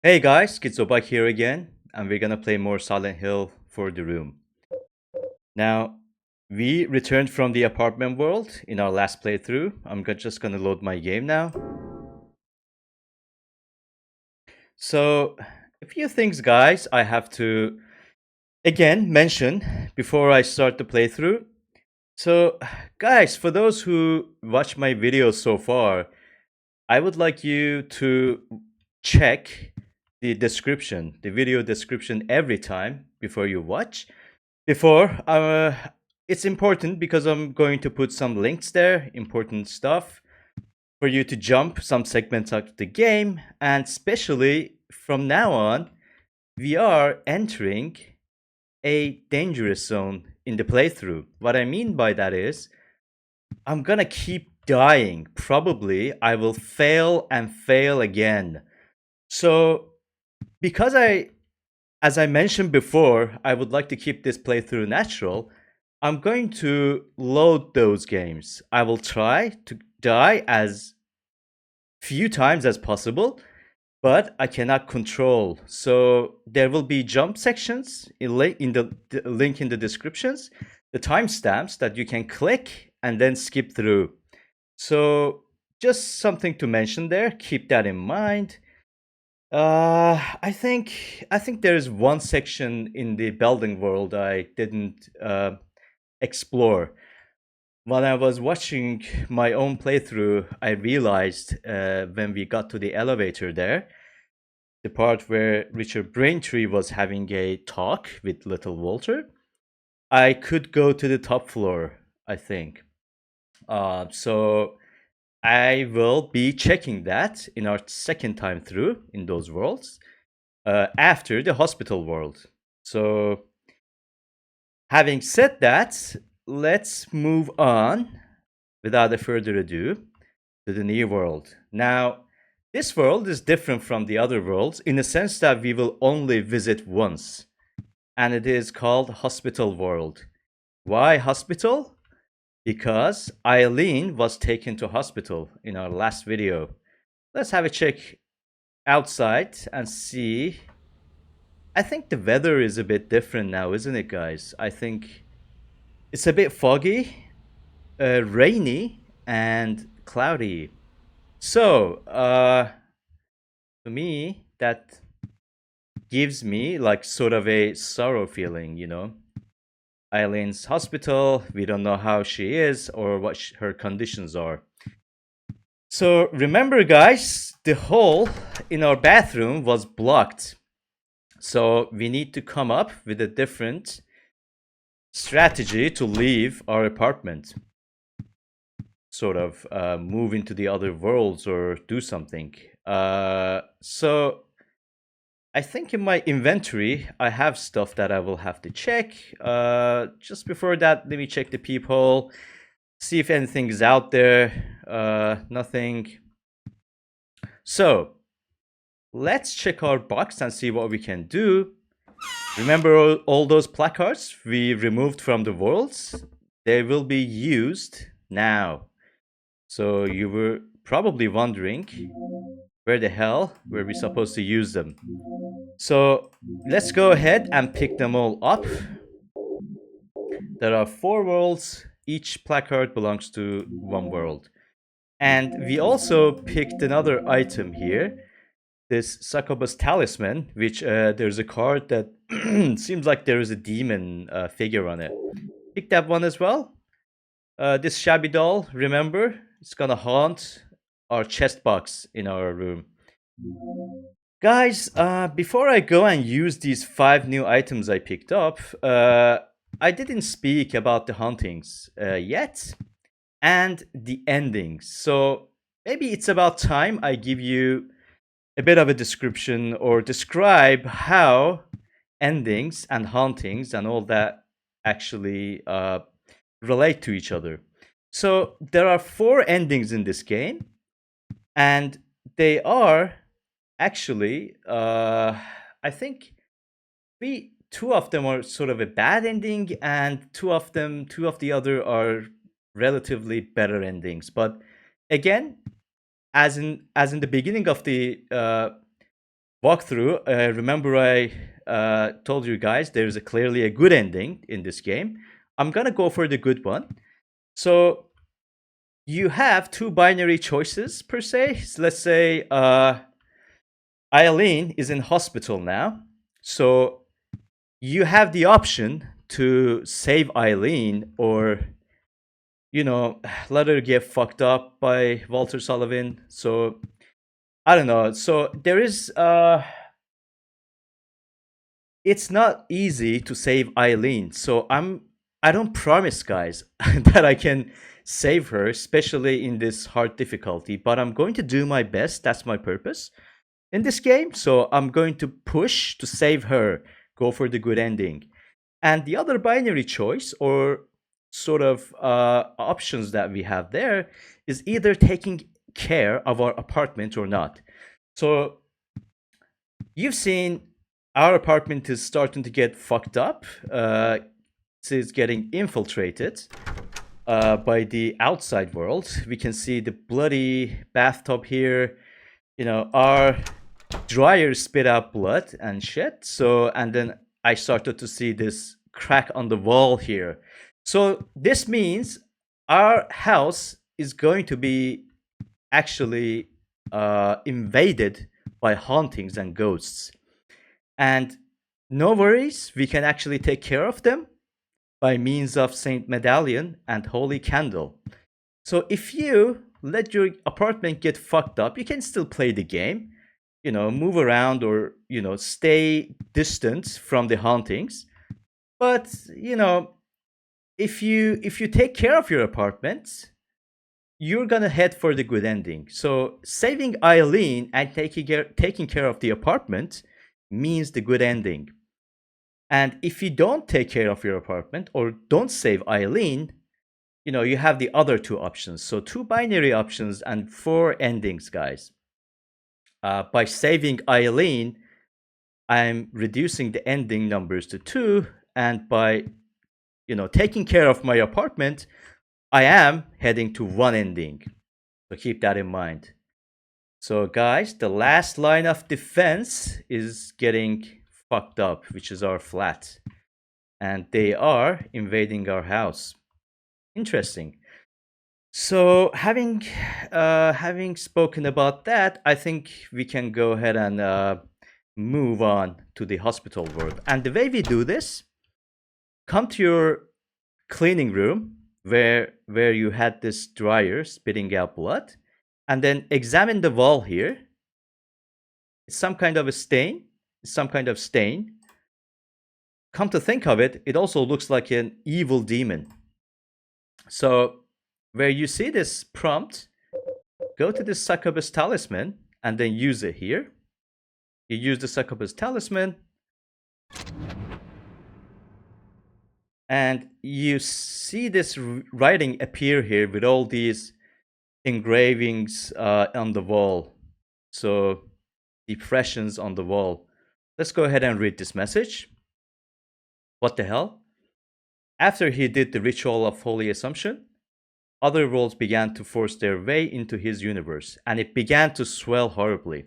Hey guys, Kitsubak here again, and we're gonna play more Silent Hill for the room. Now, we returned from the apartment world in our last playthrough. Just gonna load my game now. So, a few things, guys, I have to again mention before I start the playthrough. So, guys, for those who watch my videos so far, I would like you to check the video description every time before you watch. Before, it's important because I'm going to put some links there, important stuff for you to jump some segments of the game. And especially from now on, we are entering a dangerous zone in the playthrough. What I mean by that is, I'm gonna keep dying. Probably I will fail and fail again. So, because as I mentioned before, I would like to keep this playthrough natural. I'm going to load those games. I will try to die as few times as possible, but I cannot control. So there will be jump sections in the link in the descriptions, the timestamps that you can click and then skip through. So just something to mention there. Keep that in mind. I think there's one section in the building world I didn't explore. When I was watching my own playthrough, I realized when we got to the elevator there, the part where Richard Braintree was having a talk with Little Walter, I could go to the top floor, I think. So I will be checking that in our second time through in those worlds after the hospital world. So, having said that, let's move on without a further ado to the new world. Now, this world is different from the other worlds in the sense that we will only visit once, and it is called Hospital World. Why hospital? Because Eileen was taken to hospital in our last video. Let's have a check outside and see. I think the weather is a bit different now, isn't it, guys? I think it's a bit foggy, rainy, and cloudy. So, to me, that gives me like sort of a sorrow feeling, you know? Eileen's hospital, we don't know how she is or what her conditions are. So, remember, guys, the hole in our bathroom was blocked. So, we need to come up with a different strategy to leave our apartment, sort of move into the other worlds or do something. So I think in my inventory I have stuff that I will have to check. Just before that, let me check the peephole, see if anything is out there. Nothing. So let's check our box and see what we can do. Remember all those placards we removed from the worlds? They will be used now. So you were probably wondering where the hell were we supposed to use them? So let's go ahead and pick them all up. There are 4 worlds. Each placard belongs to one world. And we also picked another item here, this Succubus Talisman, which there's a card that seems like there is a demon figure on it. Pick that one as well. This shabby doll, remember, it's gonna haunt our chest box in our room. Guys, before I go and use these 5 new items I picked up, I didn't speak about the hauntings yet and the endings. So maybe it's about time I give you a bit of a description or describe how endings and hauntings and all that actually relate to each other. So there are 4 endings in this game, and they are actually, I think, two of them are sort of a bad ending, and two of the other are relatively better endings. But again, as in the beginning of the walkthrough, remember I told you guys there's clearly a good ending in this game. I'm gonna go for the good one. So you have two binary choices per se. So let's say Eileen is in hospital now. So you have the option to save Eileen or, let her get fucked up by Walter Sullivan. So I don't know. So there is it's not easy to save Eileen. So I don't promise guys that I can save her, especially in this hard difficulty, but I'm going to do my best. That's my purpose in this game. So I'm going to push to save her, go for the good ending. And the other binary choice or sort of options that we have there is either taking care of our apartment or not. So you've seen our apartment is starting to get fucked up. It's getting infiltrated by the outside world. We can see the bloody bathtub here. Our dryer spit out blood and shit. So, and then I started to see this crack on the wall here. So this means our house is going to be actually invaded by hauntings and ghosts. And no worries, we can actually take care of them by means of Saint Medallion and Holy Candle. So if you let your apartment get fucked up, you can still play the game, move around or, stay distant from the hauntings. But, if you take care of your apartment, you're gonna head for the good ending. So saving Eileen and taking care of the apartment means the good ending. And if you don't take care of your apartment or don't save Eileen, you have the other two options. So two binary options and four endings, guys. By saving Eileen, I'm reducing the ending numbers to 2, and by taking care of my apartment, I am heading to 1 ending. So keep that in mind. So guys, the last line of defense is getting fucked up, which is our flat, and they are invading our house. Interesting. So having spoken about that, I think we can go ahead and move on to the hospital world. And the way we do this, come to your cleaning room where you had this dryer spitting out blood, and then examine the wall here. It's some kind of a stain. Some kind of stain. Come to think of it, it also looks like an evil demon. So where you see this prompt, go to the Succubus Talisman and then use it here. You use the Succubus Talisman, and you see this writing appear here with all these engravings on the wall. So depressions on the wall. Let's go ahead and read this message. What the hell? After he did the ritual of Holy Assumption, other worlds began to force their way into his universe, and it began to swell horribly.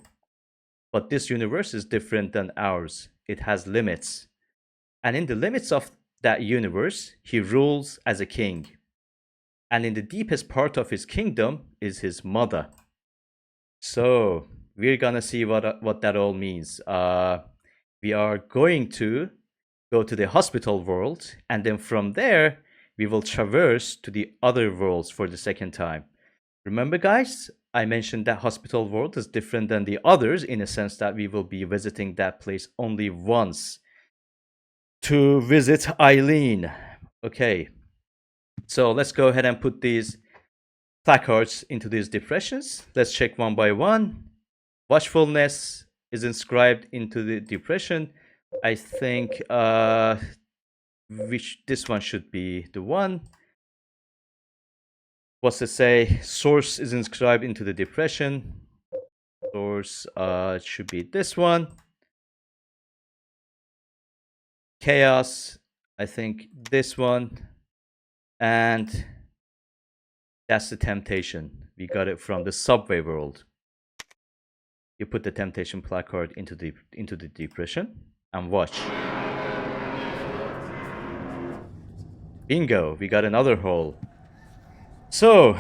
But this universe is different than ours. It has limits. And in the limits of that universe, he rules as a king. And in the deepest part of his kingdom is his mother. So we're gonna see what that all means. We are going to go to the hospital world, and then from there, we will traverse to the other worlds for the second time. Remember, guys, I mentioned that hospital world is different than the others in a sense that we will be visiting that place only once to visit Eileen. Okay, so let's go ahead and put these placards into these depressions. Let's check one by one. Watchfulness is inscribed into the depression. I think this one should be the one. What's it say? Source is inscribed into the depression. Source should be this one. Chaos, I think this one. And that's the temptation. We got it from the subway world. You put the temptation placard into the depression and watch. Bingo, we got another hole. So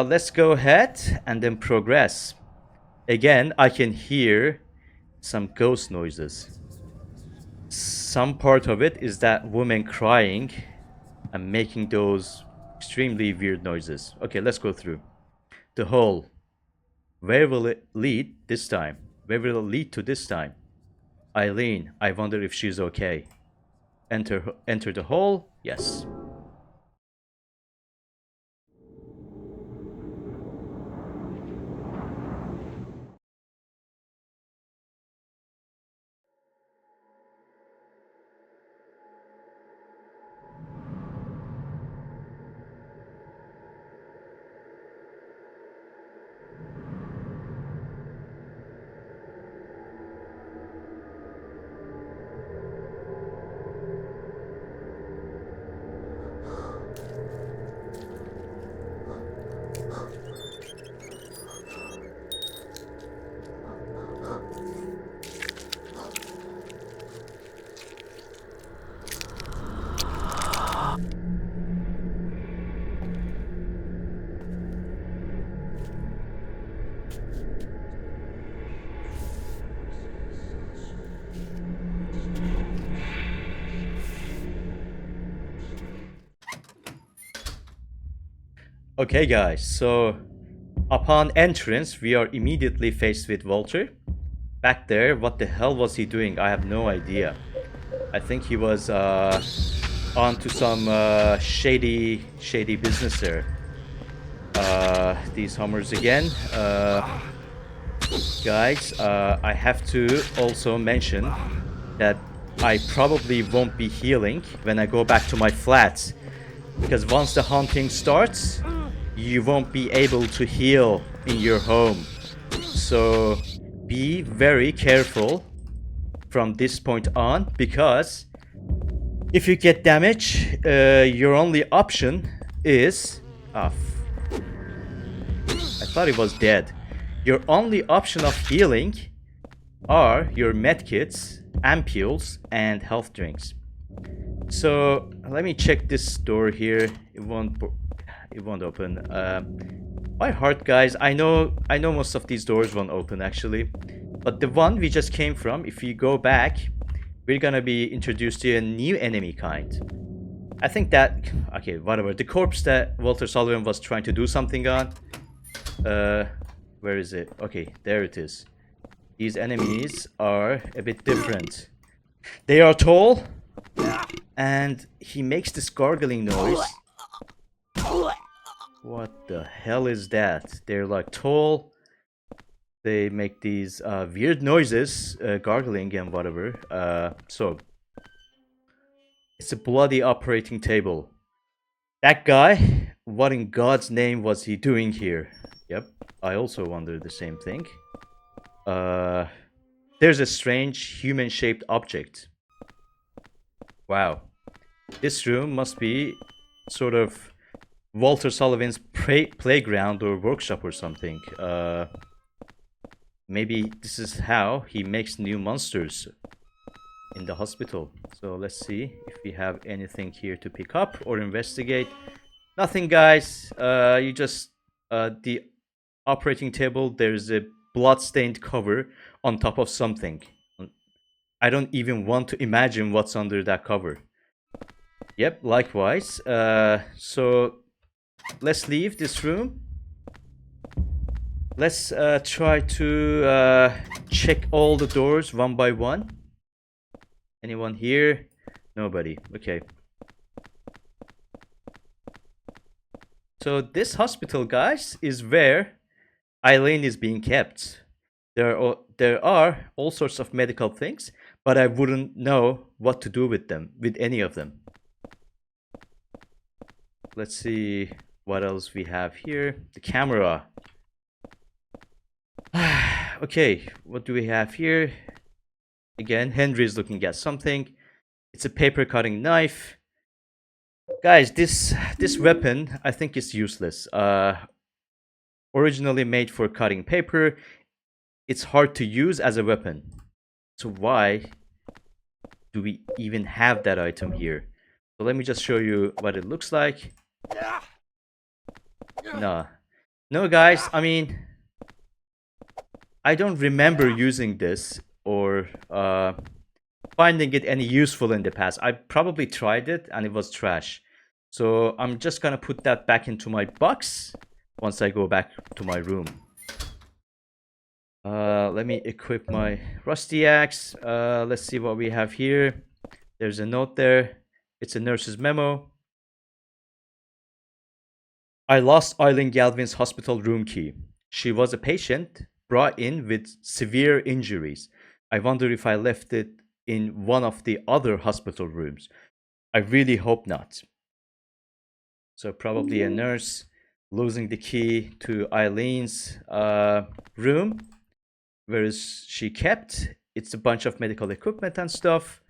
let's go ahead and then progress. Again, I can hear some ghost noises. Some part of it is that woman crying and making those extremely weird noises. Okay, let's go through. The hole. Where will it lead this time? Where will it lead to this time? Eileen, I wonder if she's okay. Enter the hole. Yes. Okay, guys, so upon entrance, we are immediately faced with Walter. Back there, what the hell was he doing? I have no idea. I think he was on to some shady business there. These Hummers again. Guys, I have to also mention that I probably won't be healing when I go back to my flats. Because once the hunting starts, you won't be able to heal in your home. So be very careful from this point on, because if you get damage, your only option is... I thought he was dead. Your only option of healing are your medkits, ampules, and health drinks. So let me check this door here. It won't open. My heart, guys. I know most of these doors won't open actually, but the one we just came from, if you go back, we're gonna be introduced to a new enemy kind. I think that, okay, whatever. The corpse that Walter Sullivan was trying to do something on. Where is it? Okay, there it is. These enemies are a bit different. They are tall, and he makes this gargling noise. What the hell is that? They're like tall. They make these weird noises, gargling and whatever. So it's a bloody operating table. That guy, what in God's name was he doing here? Yep, I also wonder the same thing. There's a strange human-shaped object. Wow. This room must be sort of Walter Sullivan's playground or workshop or something. Maybe this is how he makes new monsters in the hospital. So let's see if we have anything here to pick up or investigate. Nothing, guys. You just the operating table, there's a blood-stained cover on top of something. I don't even want to imagine what's under that cover. Yep, likewise. So let's leave this room. Let's try to check all the doors one by one. Anyone here? Nobody. Okay. So this hospital, guys, is where Eileen is being kept. There are all sorts of medical things, but I wouldn't know what to do with them, with any of them. Let's see what else we have here. The camera. Okay, what do we have here? Again, Henry is looking at something. It's a paper cutting knife. Guys, this weapon, I think is useless. Originally made for cutting paper. it's hard to use as a weapon. So why do we even have that item here? So let me just show you what it looks like. No. No, guys, I mean, I don't remember using this or finding it any useful in the past. I probably tried it and it was trash. So I'm just gonna put that back into my box once I go back to my room. Let me equip my rusty axe. Let's see what we have here. There's a note there. It's a nurse's memo. I lost Eileen Galvin's hospital room key. She was a patient brought in with severe injuries. I wonder if I left it in one of the other hospital rooms. I really hope not. So probably a nurse losing the key to Eileen's room. Where is she kept? It's a bunch of medical equipment and stuff.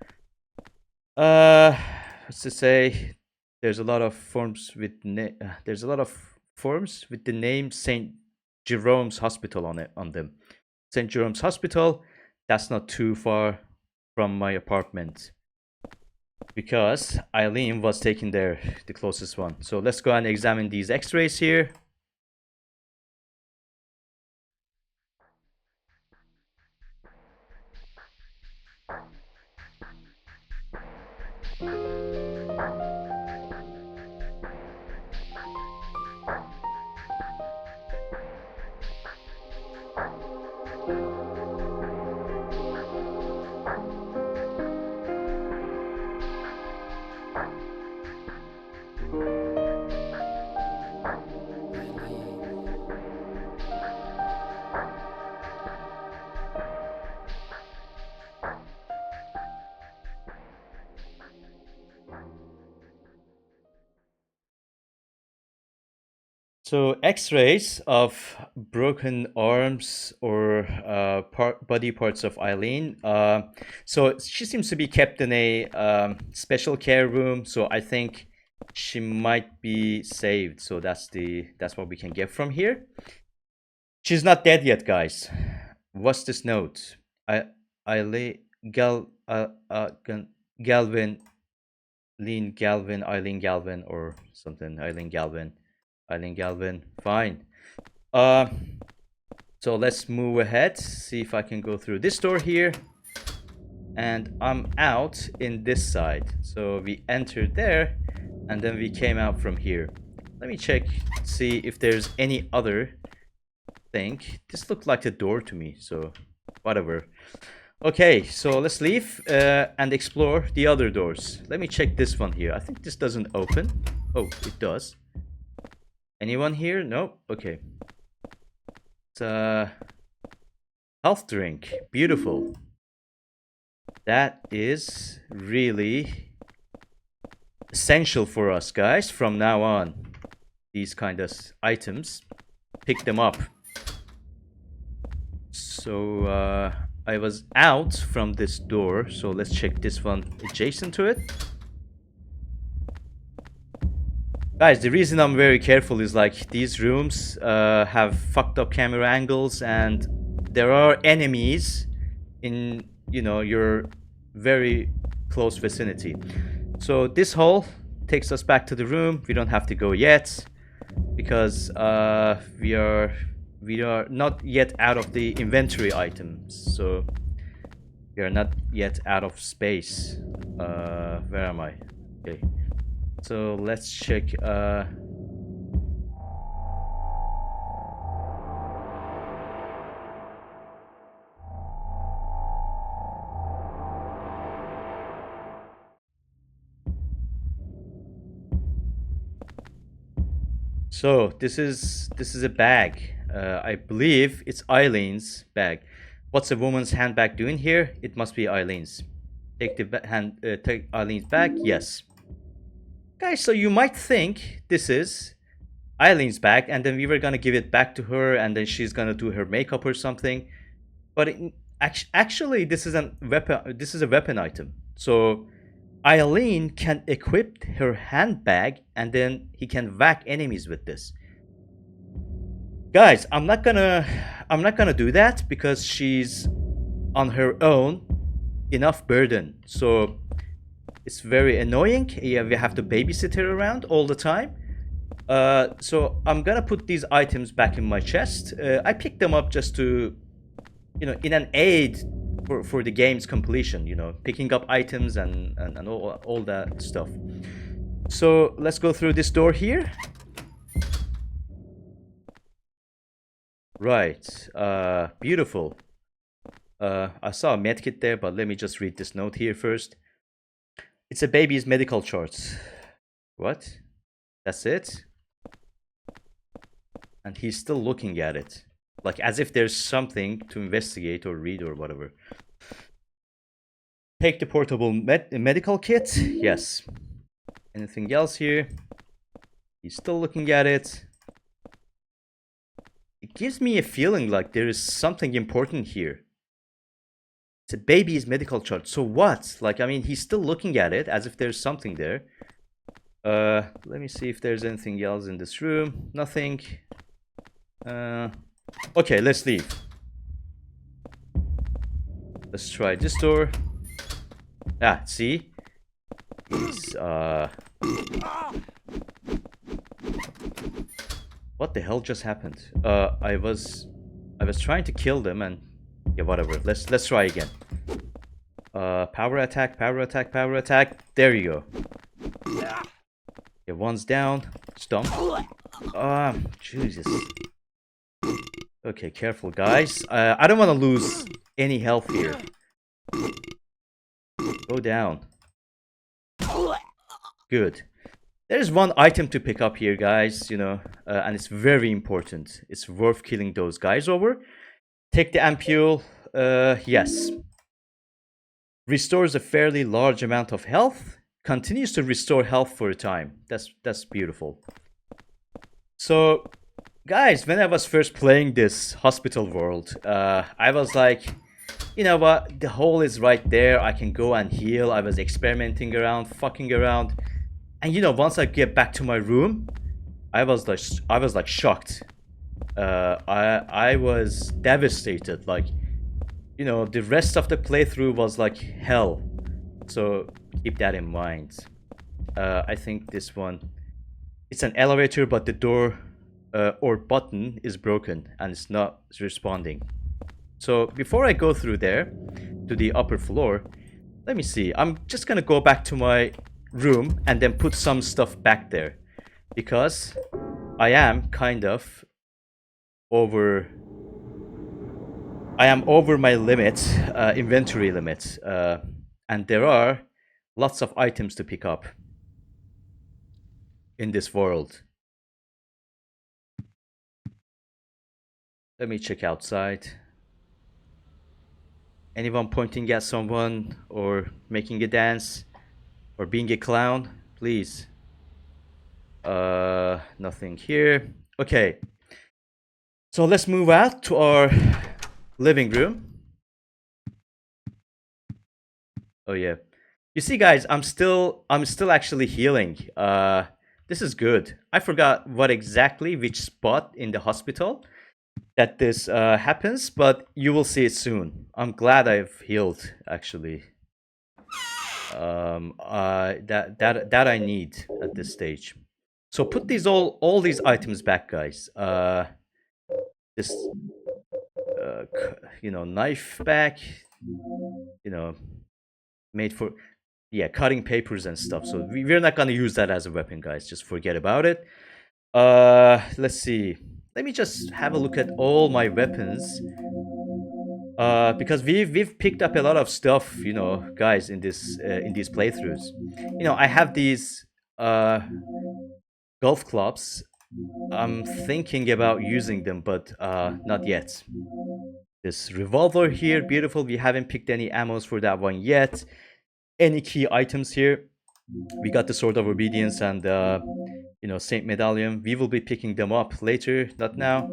What's to say? There's a lot of forms with the name St. Jerome's Hospital on them. St. Jerome's Hospital. That's not too far from my apartment because Eileen was taken there, the closest one. So let's go and examine these X-rays here. So X-rays of broken arms or body parts of Eileen. So she seems to be kept in a special care room. So I think she might be saved. So that's what we can get from here. She's not dead yet, guys. What's this note? Eileen Galvin, Eileen Galvin, or something. Eileen Galvin, fine. So let's move ahead, see if I can go through this door here. And I'm out in this side. So we entered there, and then we came out from here. Let me check, see if there's any other thing. This looked like a door to me, so whatever. Okay, so let's leave and explore the other doors. Let me check this one here. I think this doesn't open. Oh, it does. Anyone here? No? Okay. It's a health drink. Beautiful. That is really essential for us, guys, from now on. These kind of items. Pick them up. So, I was out from this door, so let's check this one adjacent to it. Guys, the reason I'm very careful is like these rooms have fucked up camera angles and there are enemies in, your very close vicinity. So this hall takes us back to the room. We don't have to go yet because we are not yet out of the inventory items. So we are not yet out of space. Where am I? Okay. So let's check. So this is a bag. I believe it's Eileen's bag. What's a woman's handbag doing here? It must be Eileen's. Take Eileen's bag. Yes. Guys, so you might think this is Eileen's bag and then we were gonna give it back to her and then she's gonna do her makeup or something. But actually this is a weapon item. So Eileen can equip her handbag and then he can whack enemies with this. Guys, I'm not gonna I'm not gonna do that because she's on her own enough burden. So it's very annoying. Yeah, we have to babysit her around all the time. So I'm gonna put these items back in my chest. I picked them up just to, in an aid for the game's completion. Picking up items and all that stuff. So let's go through this door here. Right. Beautiful. I saw a medkit there, but let me just read this note here first. It's a baby's medical charts. What? That's it? And he's still looking at it. Like as if there's something to investigate or read or whatever. Take the portable medical kit. Yes. Anything else here? He's still looking at it. It gives me a feeling like there is something important here. It's a baby's medical chart. So what? Like, I mean, he's still looking at it as if there's something there. Let me see if there's anything else in this room. Nothing. Okay, let's leave. Let's try this door. Ah, see? He's, what the hell just happened? I was trying to kill them and yeah, whatever. Let's try again. Power attack, power attack, power attack. There you go. Yeah, one's down. Stomp. Jesus. Okay, careful, guys. I don't want to lose any health here. Go down. Good. There's one item to pick up here, guys, and it's very important. It's worth killing those guys over. Take the ampule. Yes. Restores a fairly large amount of health. Continues to restore health for a time. That's beautiful. So, guys, when I was first playing this hospital world, I was like, you know what? The hole is right there. I can go and heal. I was experimenting around, fucking around. And once I get back to my room, I was like shocked. I was devastated. Like, the rest of the playthrough was like hell. So keep that in mind. I think this one, it's an elevator, but the door or button is broken and it's not responding. So before I go through there to the upper floor, let me see. I'm just gonna go back to my room and then put some stuff back there because I am kind of over my limit, inventory limit, and there are lots of items to pick up in this world. Let me check outside. Anyone pointing at someone or making a dance or being a clown, please. Nothing here. Okay. So let's move out to our living room. Oh yeah. You see, guys, I'm still actually healing. This is good. I forgot which spot in the hospital that this happens, but you will see it soon. I'm glad I've healed actually. That I need at this stage. So put these all these items back, guys. This knife back, made for cutting papers and stuff. So we're not gonna use that as a weapon, guys. Just forget about it. Let's see. Let me just have a look at all my weapons. Because we've picked up a lot of stuff, guys, in these playthroughs. I have these golf clubs. I'm thinking about using them, but not yet. This revolver here, beautiful. We haven't picked any ammos for that one yet. Any key items here? We got the Sword of Obedience and Saint Medallion. We will be picking them up later, not now.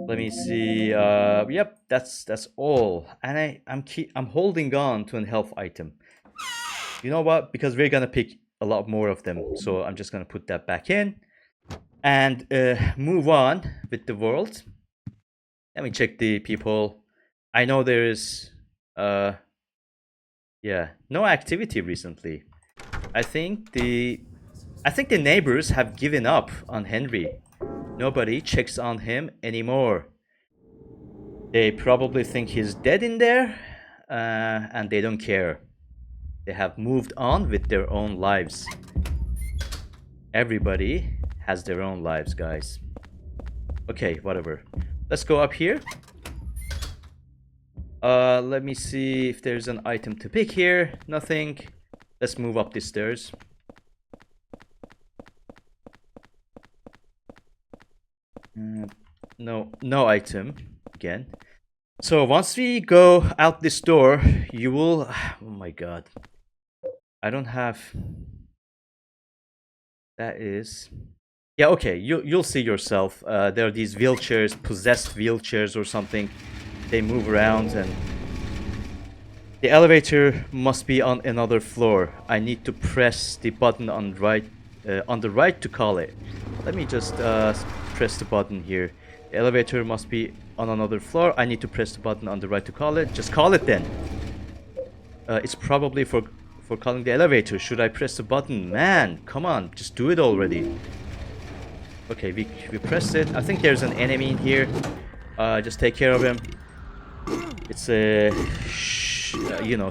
Let me see. Yep, that's all. And I'm holding on to an health item. You know what? Because we're gonna pick a lot more of them, so I'm just gonna put that back in and move on with the world. Let me check the people. I know there is yeah, no activity recently. I think the neighbors have given up on Henry. Nobody checks on him anymore. They probably think he's dead in there, and they don't care. They have moved on with their own lives. Everybody has their own lives, guys. Okay, whatever. Let's go up here. Let me see if there's an item to pick here. Nothing. Let's move up the stairs. No item again. So once we go out this door, you will. Oh my god. I don't have. That is. Yeah, okay. You'll see yourself. There are these wheelchairs, possessed wheelchairs or something. They move around and the elevator must be on another floor. I need to press the button on the right to call it. Let me just press the button here. The elevator must be on another floor. I need to press the button on the right to call it. Just call it then. It's probably for calling the elevator. Should I press the button? Man, come on, just do it already. Okay, we pressed it. I think there's an enemy in here. Just take care of him. It's a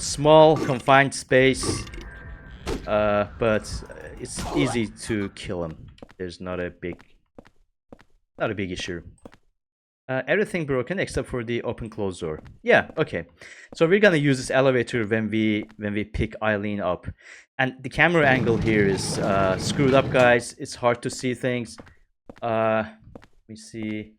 small confined space, but it's easy to kill him. There's not a big issue. Everything broken except for the open closed door. Yeah, okay. So we're gonna use this elevator when we pick Eileen up, and the camera angle here is screwed up, guys. It's hard to see things. Let me see.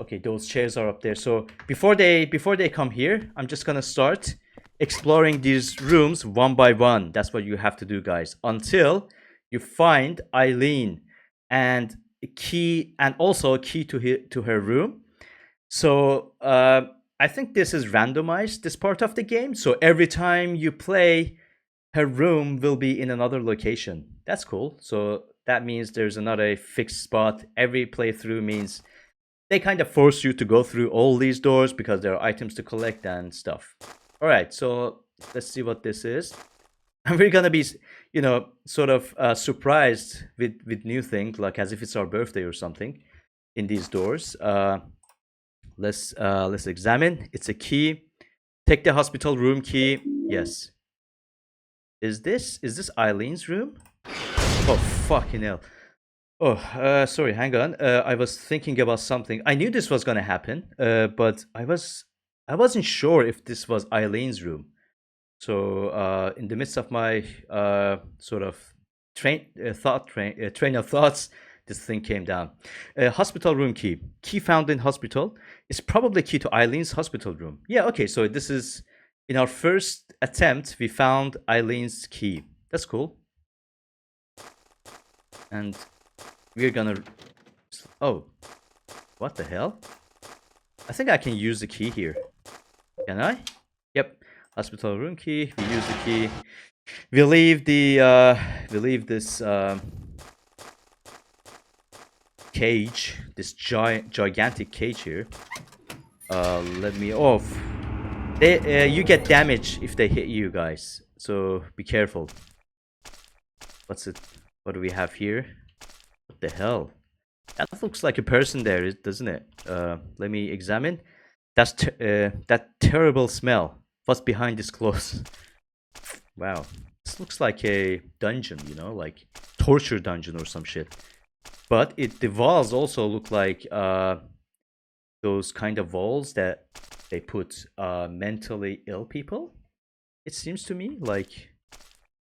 Okay, those chairs are up there. So before they come here, I'm just gonna start exploring these rooms one by one. That's what you have to do, guys, until you find Eileen and a key, and also a key to her room. So I think this is randomized, this part of the game. So every time you play, her room will be in another location. That's cool. So that means there's another fixed spot. Every playthrough means they kind of force you to go through all these doors because there are items to collect and stuff. All right, so let's see what this is. And we're gonna be, sort of surprised with new things, like as if it's our birthday or something, in these doors. Let's examine. It's a key. Take the hospital room key. Yes. Is this Eileen's room? Oh fucking hell. Oh, sorry, hang on. I was thinking about something. I knew this was gonna happen, but I wasn't sure if this was Eileen's room. So, in the midst of my sort of train of thoughts, this thing came down. Hospital room key. Key found in hospital. It's probably key to Eileen's hospital room. Yeah, okay. So this is in our first attempt. We found Eileen's key. That's cool. And we're gonna. Oh, what the hell? I think I can use the key here. Can I? Yep. Hospital room key. We use the key. We leave this cage, this gigantic cage here. Let me off. You get damage if they hit you, guys. So be careful. What do we have here? What the hell? That looks like a person there, doesn't it? Let me examine. That's that terrible smell. What's behind this clothes? Wow. This looks like a dungeon, like torture dungeon or some shit. But the walls also look like those kind of walls that they put mentally ill people. It seems to me like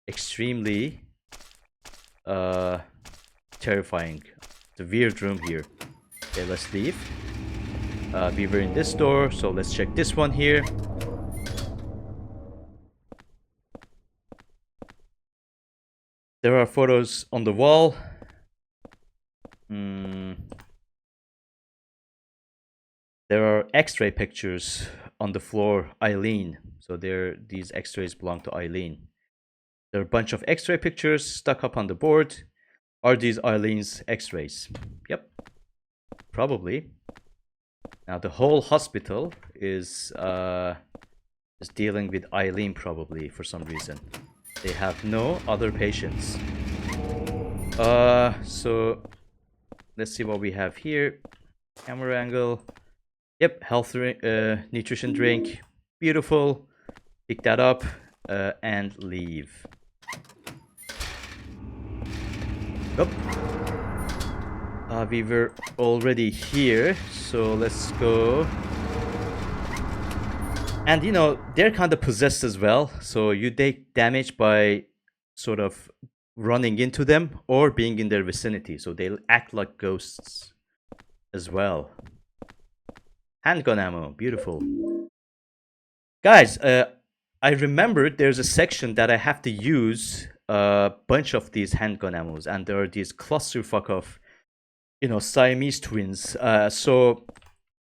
extremely terrifying. It's a weird room here. Okay, let's leave. We were in this door, so let's check this one here. There are photos on the wall. There are x-ray pictures on the floor. Eileen. So these x-rays belong to Eileen. There are a bunch of x-ray pictures stuck up on the board. Are these Eileen's x-rays? Yep. Probably. Now the whole hospital is dealing with Eileen probably for some reason. They have no other patients. So let's see what we have here. Camera angle. Yep, health nutrition drink. Beautiful. Pick that up and leave. Yep. We were already here, so let's go. And you know, they're kind of possessed as well, so you take damage by sort of running into them or being in their vicinity, so they'll act like ghosts as well. Handgun ammo, beautiful. Guys, I remembered there's a section that I have to use a bunch of these handgun ammos, and there are these clusterfuck of, you know, Siamese twins. So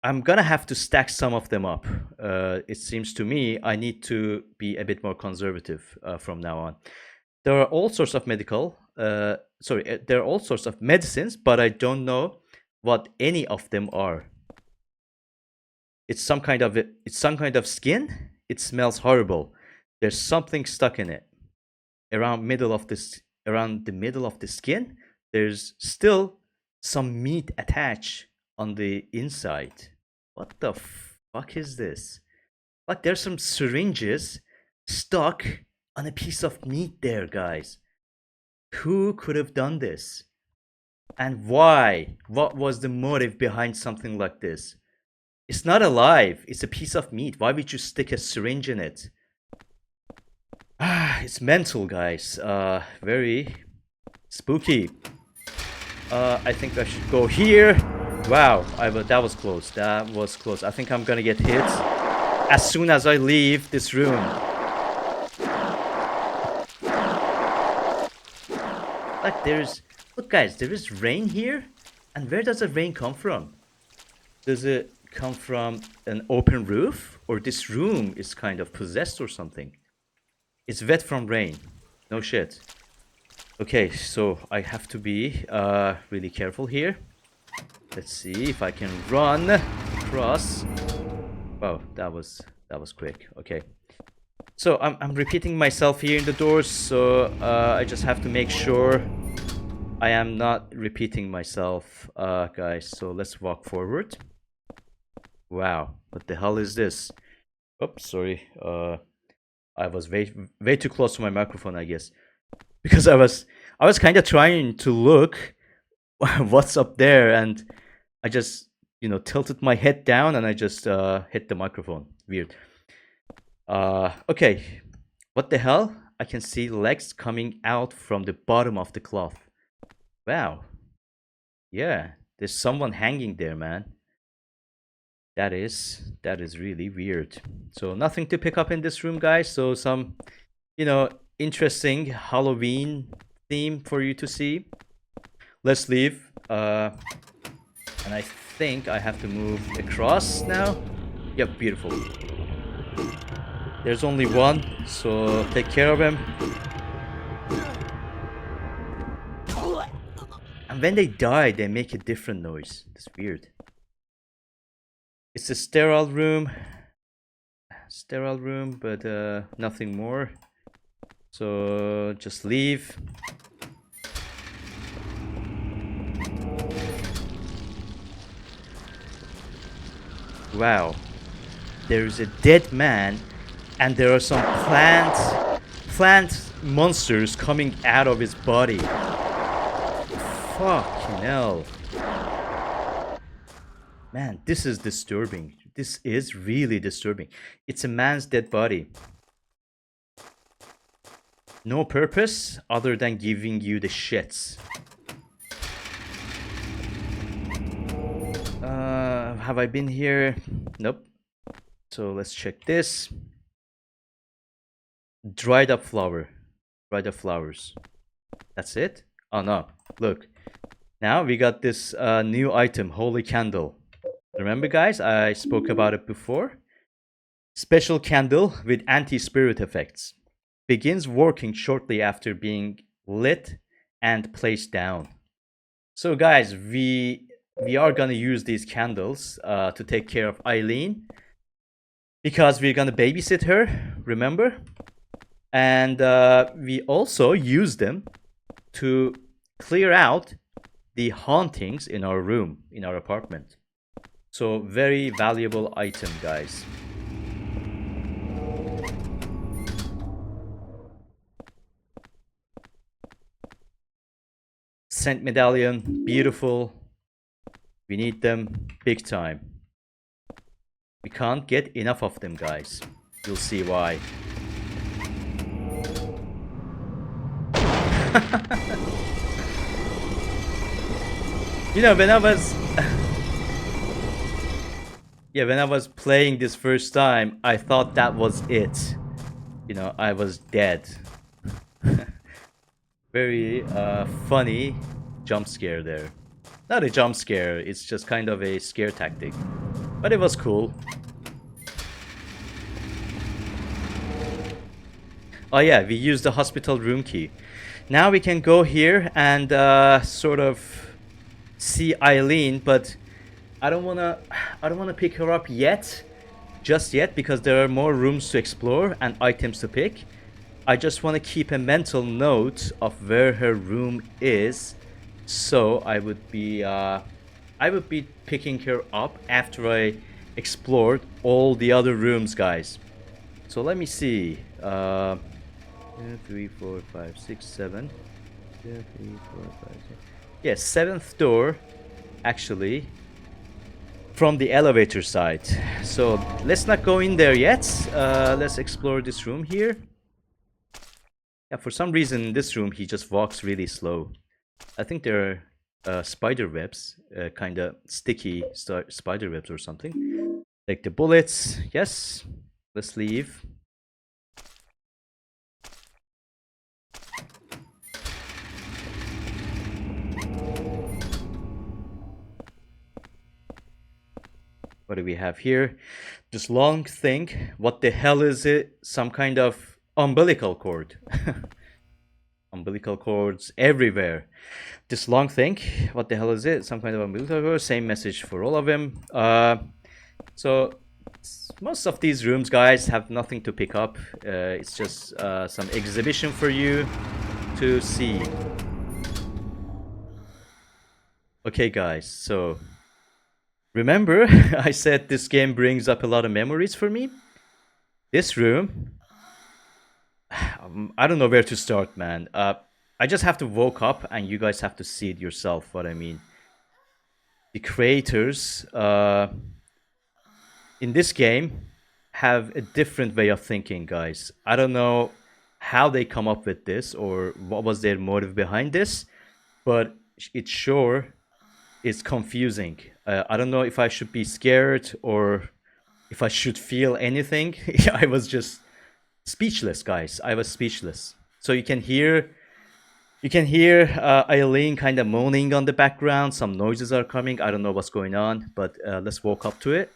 I'm gonna have to stack some of them up. It seems to me I need to be a bit more conservative from now on. There are all sorts of there are all sorts of medicines, but I don't know what any of them are. It's some kind of skin. It smells horrible. There's something stuck in it. Around the middle of the skin, there's still some meat attached on the inside. What the fuck is this? Like there's some syringes stuck on a piece of meat there, guys. Who could have done this? And why? What was the motive behind something like this? It's not alive. It's a piece of meat. Why would you stick a syringe in it? It's mental, guys. Very spooky. I think I should go here. Wow, that was close. That was close. I think I'm gonna get hit as soon as I leave this room. Like look guys, there is rain here. And where does the rain come from? Does it come from an open roof? Or this room is kind of possessed or something? It's wet from rain. No shit. Okay, so I have to be really careful here. Let's see if I can run across. Wow, that was quick. Okay. So I'm repeating myself here in the doors, so I just have to make sure I am not repeating myself, guys. So let's walk forward. Wow, what the hell is this? Oops, sorry. I was way too close to my microphone, I guess, because I was kind of trying to look what's up there, and I just, you know, tilted my head down and I just hit the microphone. Weird. Okay, what the hell? I can see legs coming out from the bottom of the cloth. Wow. Yeah, there's someone hanging there, man. That is really weird. So nothing to pick up in this room, guys. So some, you know, interesting Halloween theme for you to see. Let's leave. And I think I have to move across now. Yep, beautiful. There's only one, so take care of him. And when they die, they make a different noise. It's weird. It's a sterile room, but nothing more. So just leave. Wow, there's a dead man, and there are some plant monsters coming out of his body. Fucking hell. Man, this is disturbing. This is really disturbing. It's a man's dead body. No purpose other than giving you the shits. Have I been here? Nope. So let's check this. Dried up flower. Dried up flowers. That's it? Oh no. Look. Now we got this new item, Holy Candle. Remember, guys, I spoke about it before. Special candle with anti-spirit effects. Begins working shortly after being lit and placed down. So, guys, we we are gonna use these candles to take care of Eileen because we're gonna babysit her, remember? And we also use them to clear out the hauntings in our room, in our apartment. So very valuable item, guys. Scent medallion, beautiful. We need them big time. We can't get enough of them, guys. You'll see why. You know, when I was when I was playing this first time, I thought that was it. You know, I was dead. Very funny jump scare there. Not a jump scare, it's just kind of a scare tactic. But it was cool. Oh yeah, we used the hospital room key. Now we can go here and sort of see Eileen, but I don't wanna pick her up yet, just yet, because there are more rooms to explore and items to pick. I just want to keep a mental note of where her room is, so I would be picking her up after I explored all the other rooms, guys. So let me see. 3, 4, 5, 6, 7. 3, 4, 5, 6. Yes, 7th door, actually, from the elevator side. So let's not go in there yet. Let's explore this room here. Yeah, for some reason in this room he just walks really slow. I think there are spider webs, kind of sticky spider webs or something. Like the bullets. Yes, let's leave. What do we have here? This long thing. What the hell is it? Some kind of umbilical cord. Umbilical cords everywhere. This long thing. What the hell is it? Some kind of umbilical cord. Same message for all of them. So most of these rooms, guys, have nothing to pick up. It's just some exhibition for you to see. Okay, guys, so remember I said this game brings up a lot of memories for me? This room, I don't know where to start, man. I just have to woke up and you guys have to see it yourself, what I mean. The creators in this game have a different way of thinking, guys. I don't know how they come up with this or what was their motive behind this, but it sure is confusing. I don't know if I should be scared or if I should feel anything. I was just speechless, guys. I was speechless. So you can hear Eileen kind of moaning on the background. Some noises are coming. I don't know what's going on, but let's walk up to it.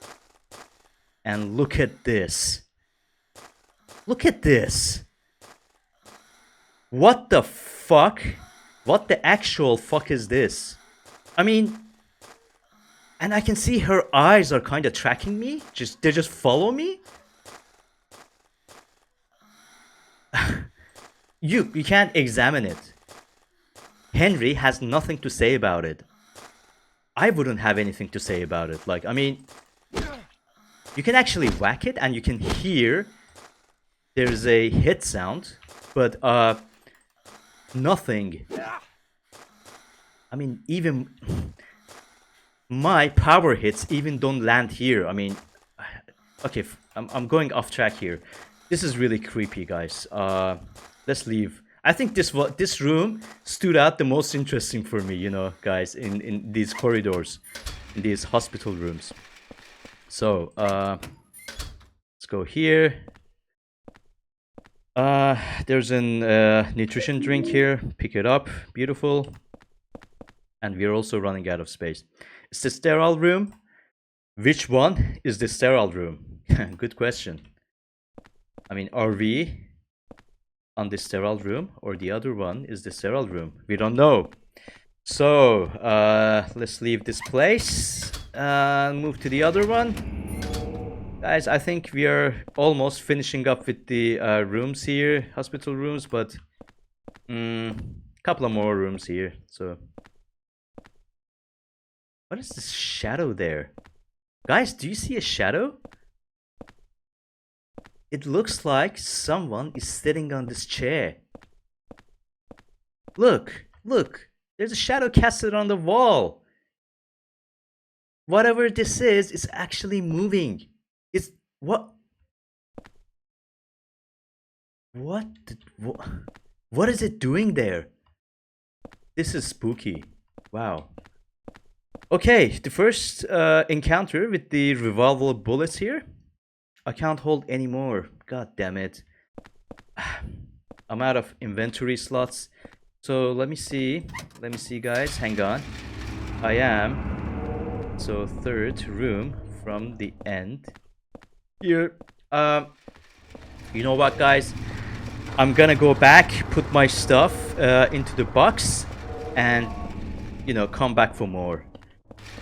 And look at this. Look at this. What the fuck? What the actual fuck is this? I mean, and I can see her eyes are kind of tracking me. They just follow me. You can't examine it. Henry has nothing to say about it. I wouldn't have anything to say about it. Like, I mean, you can actually whack it and you can hear there's a hit sound, but nothing. I mean, even my power hits even don't land here. I mean, okay, I'm going off track here. This is really creepy, guys. Let's leave. I think this room stood out the most interesting for me, you know, guys, in these corridors, in these hospital rooms. So let's go here. There's a nutrition drink here. Pick it up. Beautiful. And we're also running out of space. It's the sterile room. Which one is the sterile room? Good question. I mean, are we on the sterile room or the other one is the sterile room? We don't know. So, let's leave this place. Move to the other one. Guys, I think we are almost finishing up with the rooms here, hospital rooms, but couple of more rooms here. So, what is this shadow there? Guys, do you see a shadow? It looks like someone is sitting on this chair. Look, look, there's a shadow casted on the wall. Whatever this is actually moving. It's what? What? What is it doing there? This is spooky. Wow. Okay, the first encounter with the revolver bullets here. I can't hold anymore. God damn it. I'm out of inventory slots. So let me see. Let me see, guys. Hang on. I am. So third room from the end. Here. You know what, guys? I'm gonna go back, put my stuff into the box, and you know, come back for more.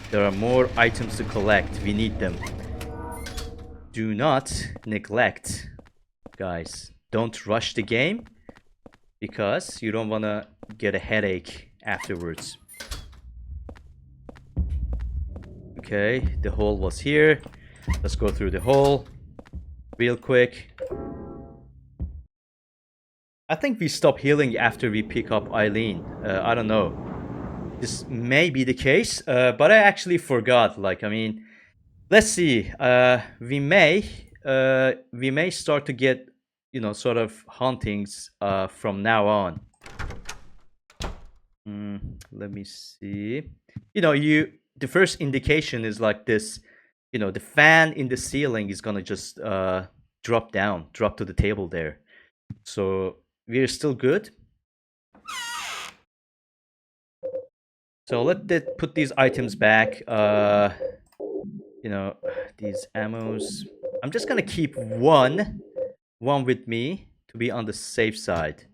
There are more items to collect. We need them. Do not neglect, guys. Don't rush the game because you don't want to get a headache afterwards. Okay, the hole was here. Let's go through the hole real quick. I think we stop healing after we pick up Eileen. I don't know. This may be the case, but I actually forgot. Like, I mean, let's see. We may start to get, you know, sort of hauntings from now on. Let me see. You know, the first indication is like this. You know, the fan in the ceiling is gonna just drop to the table there. So we're still good. So let's put these items back. You know, these ammos. I'm just gonna keep one with me to be on the safe side.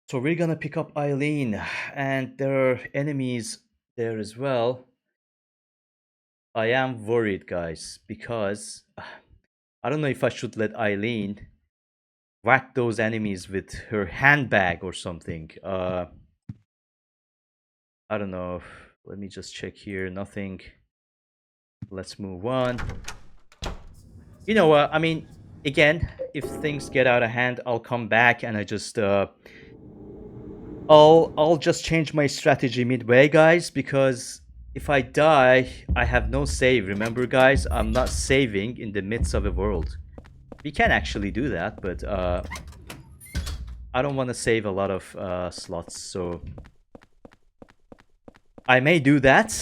So we're gonna pick up Eileen, and there are enemies there as well. I am worried, guys, because I don't know if I should let Eileen whack those enemies with her handbag or something. I don't know. Let me just check here. Nothing. Let's move on. You know what? I mean, again, if things get out of hand, I'll come back and I just I'll just change my strategy midway, guys, because if I die, I have no save. Remember, guys, I'm not saving in the midst of a world. We can actually do that, but I don't want to save a lot of slots, so I may do that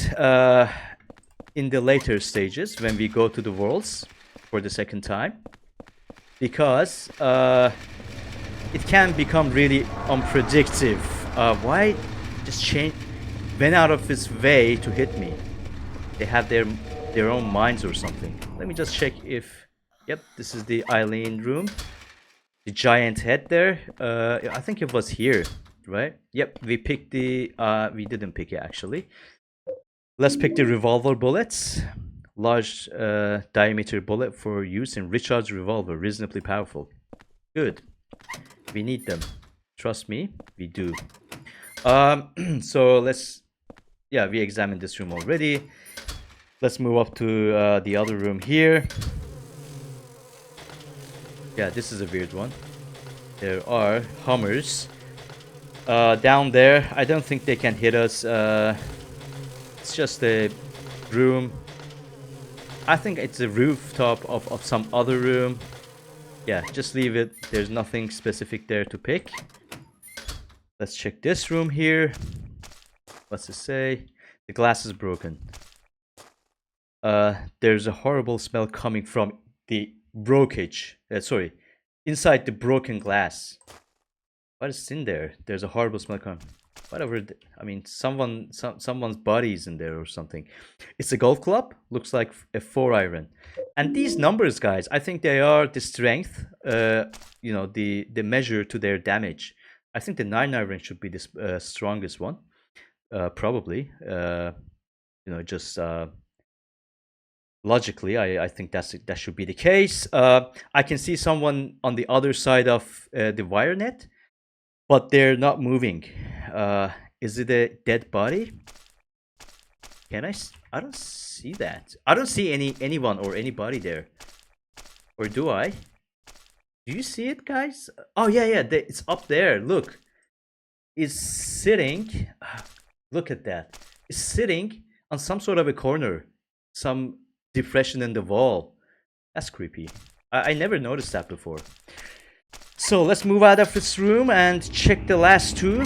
in the later stages when we go to the worlds for the second time, because it can become really unpredictable. Why just change? Went out of his way to hit me. They have their own minds or something. Let me just check if. Yep, this is the Eileen room. The giant head there. I think it was here, right? Yep, we picked the. We didn't pick it actually. Let's pick the revolver bullets. Large diameter bullet for use in Richard's revolver. Reasonably powerful. Good. We need them. Trust me, we do. So let's. Yeah, we examined this room already. Let's move up to the other room here. Yeah, this is a weird one. There are Hummers down there. I don't think they can hit us. It's just a room. I think it's a rooftop of some other room. Yeah, just leave it. There's nothing specific there to pick. Let's check this room here. What's it say? The glass is broken. There's a horrible smell coming from the brokerage. Sorry, inside the broken glass. What is in there? There's a horrible smell coming. Whatever. I mean, someone's body is in there or something. It's a golf club. Looks like a 4-iron. And these numbers, guys, I think they are the strength. You know, the measure to their damage. I think the 9-iron should be the strongest one. Probably. Just logically, I think that should be the case. I can see someone on the other side of the wire net, but they're not moving. Is it a dead body? Can I? I don't see that. I don't see anyone or anybody there. Or do I? Do you see it, guys? Oh yeah, yeah. It's up there. Look, it's sitting. Look at that. It's sitting on some sort of a corner, some depression in the wall. That's creepy. I never noticed that before. So let's move out of this room and check the last two.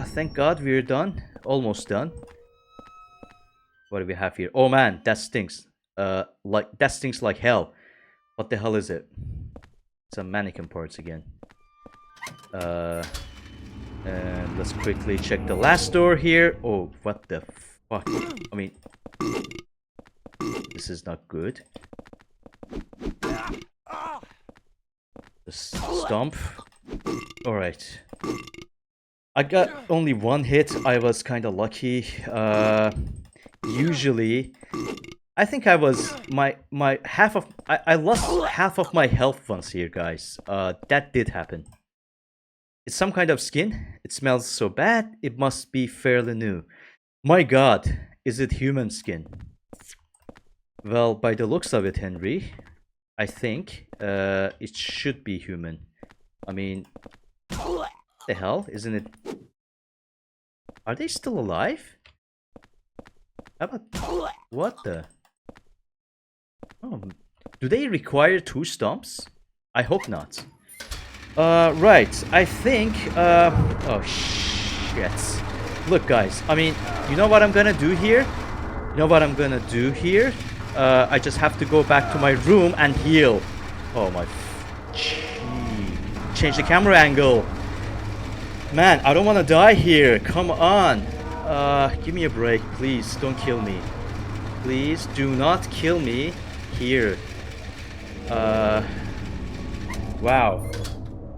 Thank God we're done. Almost done. What do we have here? Oh man, that stinks. That stinks like hell. What the hell is it? Some mannequin parts again. And let's quickly check the last door here. Oh, what the fuck? I mean, this is not good. Just stomp. Alright. I got only one hit. I was kind of lucky. Usually, I think I was my half of I lost half of my health once here, guys. That did happen. It's some kind of skin. It smells so bad. It must be fairly new. My God, is it human skin? Well, by the looks of it, Henry, I think it should be human. I mean, what the hell? Isn't it? Are they still alive? How about what the? Oh, do they require 2 stomps? I hope not. Right. I think. Oh shit. Look, guys. I mean, you know what I'm gonna do here? You know what I'm gonna do here? I just have to go back to my room and heal. Oh my. Change the camera angle. Man, I don't want to die here. Come on. Give me a break, please. Don't kill me. Please do not kill me here. Wow.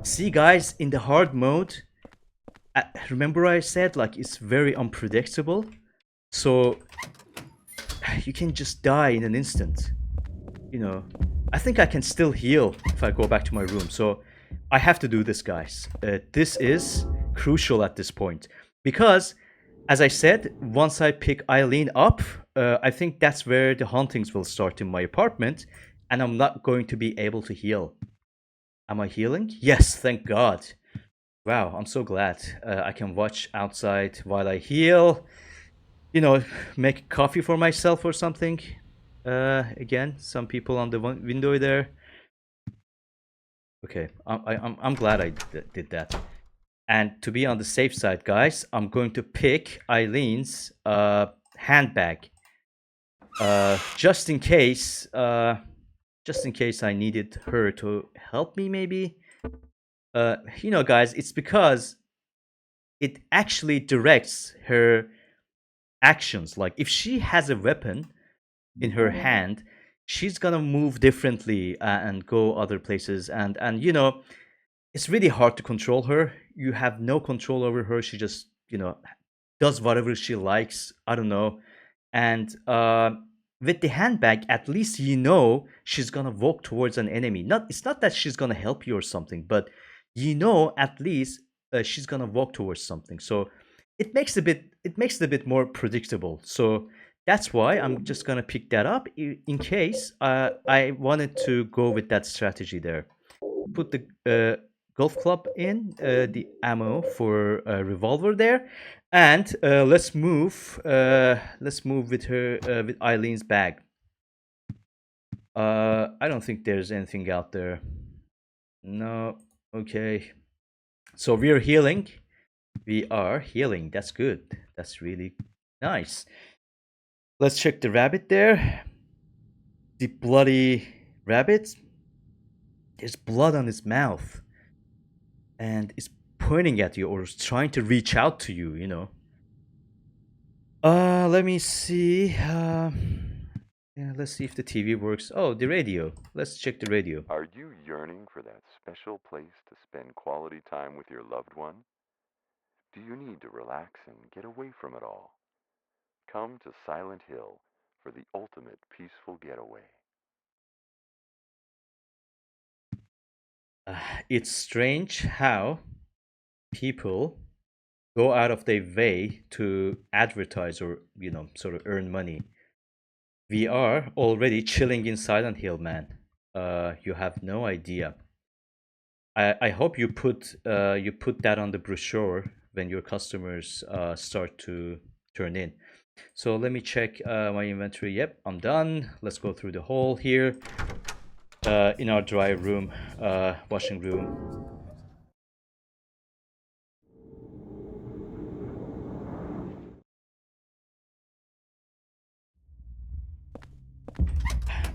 See, guys, in the hard mode, remember I said, like, it's very unpredictable. So, you can just die in an instant. You know, I think I can still heal if I go back to my room. So, I have to do this, guys. This is crucial at this point. Because, as I said, once I pick Eileen up, I think that's where the hauntings will start in my apartment. And I'm not going to be able to heal. Am I healing? Yes, thank God. Wow, I'm so glad. I can watch outside while I heal. You know, make coffee for myself or something. Again, some people on the window there. Okay, I'm glad I did that. And to be on the safe side, guys, I'm going to pick Eileen's handbag. Just in case I needed her to help me, maybe. You know, guys, it's because it actually directs her actions. Like, if she has a weapon in her hand, she's gonna move differently and go other places. And you know, it's really hard to control her. You have no control over her. She just, you know, does whatever she likes. I don't know. And with the handbag, at least you know she's gonna walk towards an enemy. It's not that she's gonna help you or something, but you know at least she's gonna walk towards something. So it makes it a bit more predictable. So that's why I'm just gonna pick that up in case I wanted to go with that strategy there. Put the golf club in, the ammo for a revolver there, and let's move with her with Eileen's bag. I don't think there's anything out there. No. Okay. So we're healing. We are healing. That's good. That's really nice. Let's check the rabbit there. The bloody rabbit. There's blood on his mouth. And it's pointing at you or trying to reach out to you, you know. Let me see. Yeah, let's see if the TV works. Oh, the radio. Let's check the radio. Are you yearning for that special place to spend quality time with your loved one? Do you need to relax and get away from it all? Come to Silent Hill for the ultimate peaceful getaway. It's strange how people go out of their way to advertise or, sort of earn money. We are already chilling in Silent Hill, man. You have no idea. I hope you put that on the brochure when your customers start to turn in. So let me check my inventory. Yep, I'm done. Let's go through the hall here in our dry room, washing room.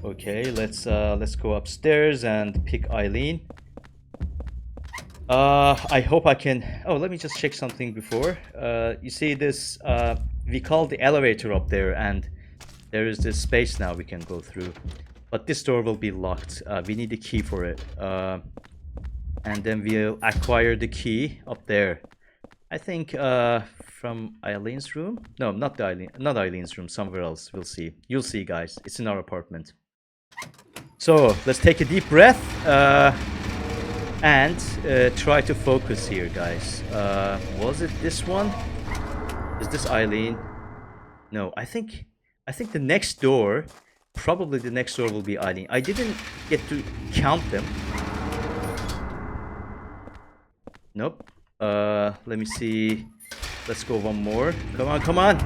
Okay, let's go upstairs and pick Eileen. I hope I can. Oh, let me just check something before. You see this? We call the elevator up there, and there is this space now we can go through. But this door will be locked. We need a key for it. And then we'll acquire the key up there. I think from Eileen's room. No, not Eileen's room. Somewhere else. We'll see. You'll see, guys. It's in our apartment. So let's take a deep breath and try to focus here, guys. Was it this one? Is this Eileen? No, I think the next door, probably the next door will be Eileen. I didn't get to count them. Nope. Let me see. Let's go one more. Come on, come on.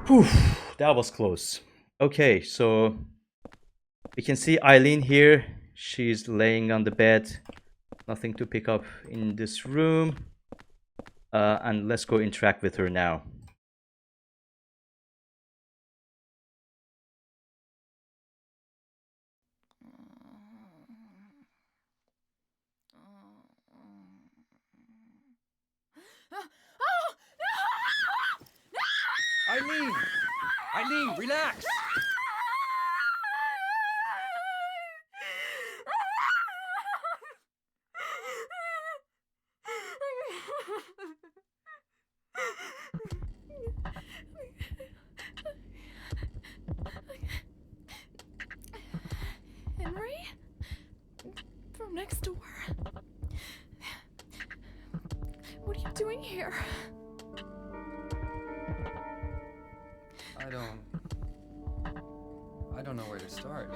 Whew, that was close. Okay, so we can see Eileen here. She's laying on the bed. Nothing to pick up in this room. And let's go interact with her now. Eileen! Eileen, relax! Henry? From next door? What are you doing here? I don't know where to start.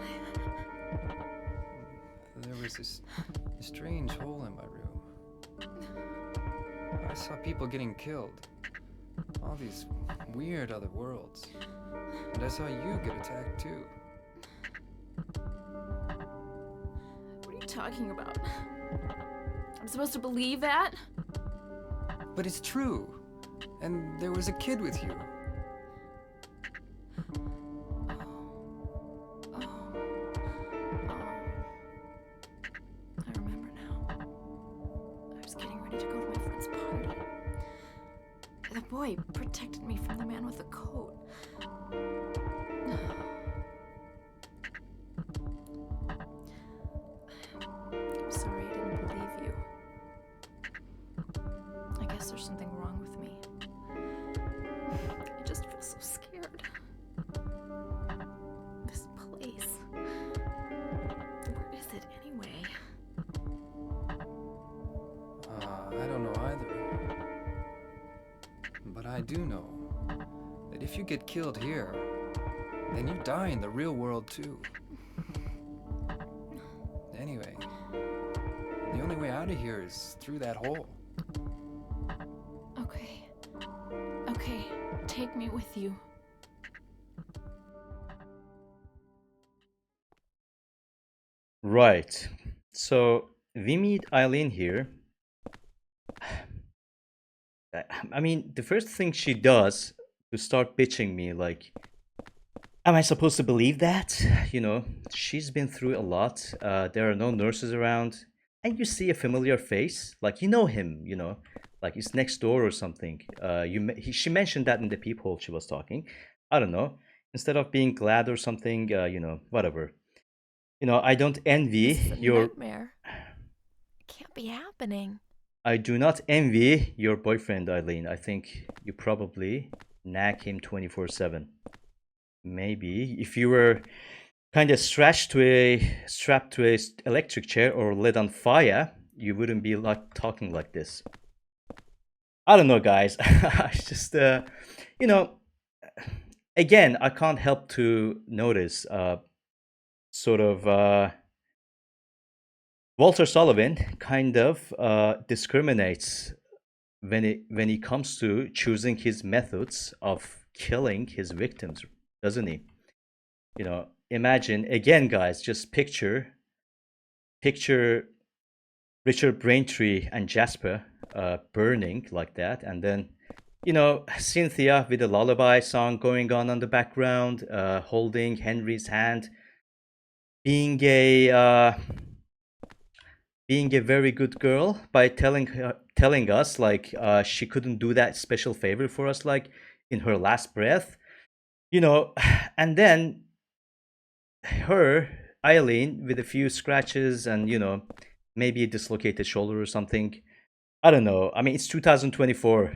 There was this strange hole in my room. I saw people getting killed. All these weird other worlds. And I saw you get attacked too. What are you talking about? I'm supposed to believe that? But it's true. And there was a kid with you. I remember now. I was getting ready to go to my friend's party. The boy protected me from the man with the coat. I'm sorry I didn't believe you. I guess there's something wrong with me. I just feel so scared. This place. Where is it anyway? I don't know either. But I do know that if you get killed here, then you die in the real world too. Anyway, the only way out of here is through that hole. Okay. Okay, take me with you. Right. So we meet Eileen here. I mean, the first thing she does to start bitching me, like, am I supposed to believe that? You know, she's been through a lot. There are no nurses around. And you see a familiar face. Like, you know him, like he's next door or something. She mentioned that in the peephole she was talking. I don't know. Instead of being glad or something, whatever. I don't envy This is a your. nightmare. It can't be happening. I do not envy your boyfriend, Eileen. I think you probably nag him 24/7. Maybe if you were kind of strapped to a electric chair or lit on fire, you wouldn't be like talking like this. I don't know, guys. I just you know, again, I can't help to notice sort of Walter Sullivan kind of discriminates when it comes to choosing his methods of killing his victims, doesn't he? You know, imagine again, guys, just picture Richard Braintree and Jasper burning like that, and then you know Cynthia with a lullaby song going on the background, holding Henry's hand, being a very good girl by telling us like she couldn't do that special favor for us like in her last breath, you know, and then her Eileen with a few scratches and you know maybe a dislocated shoulder or something. I don't know. I mean, it's 2024.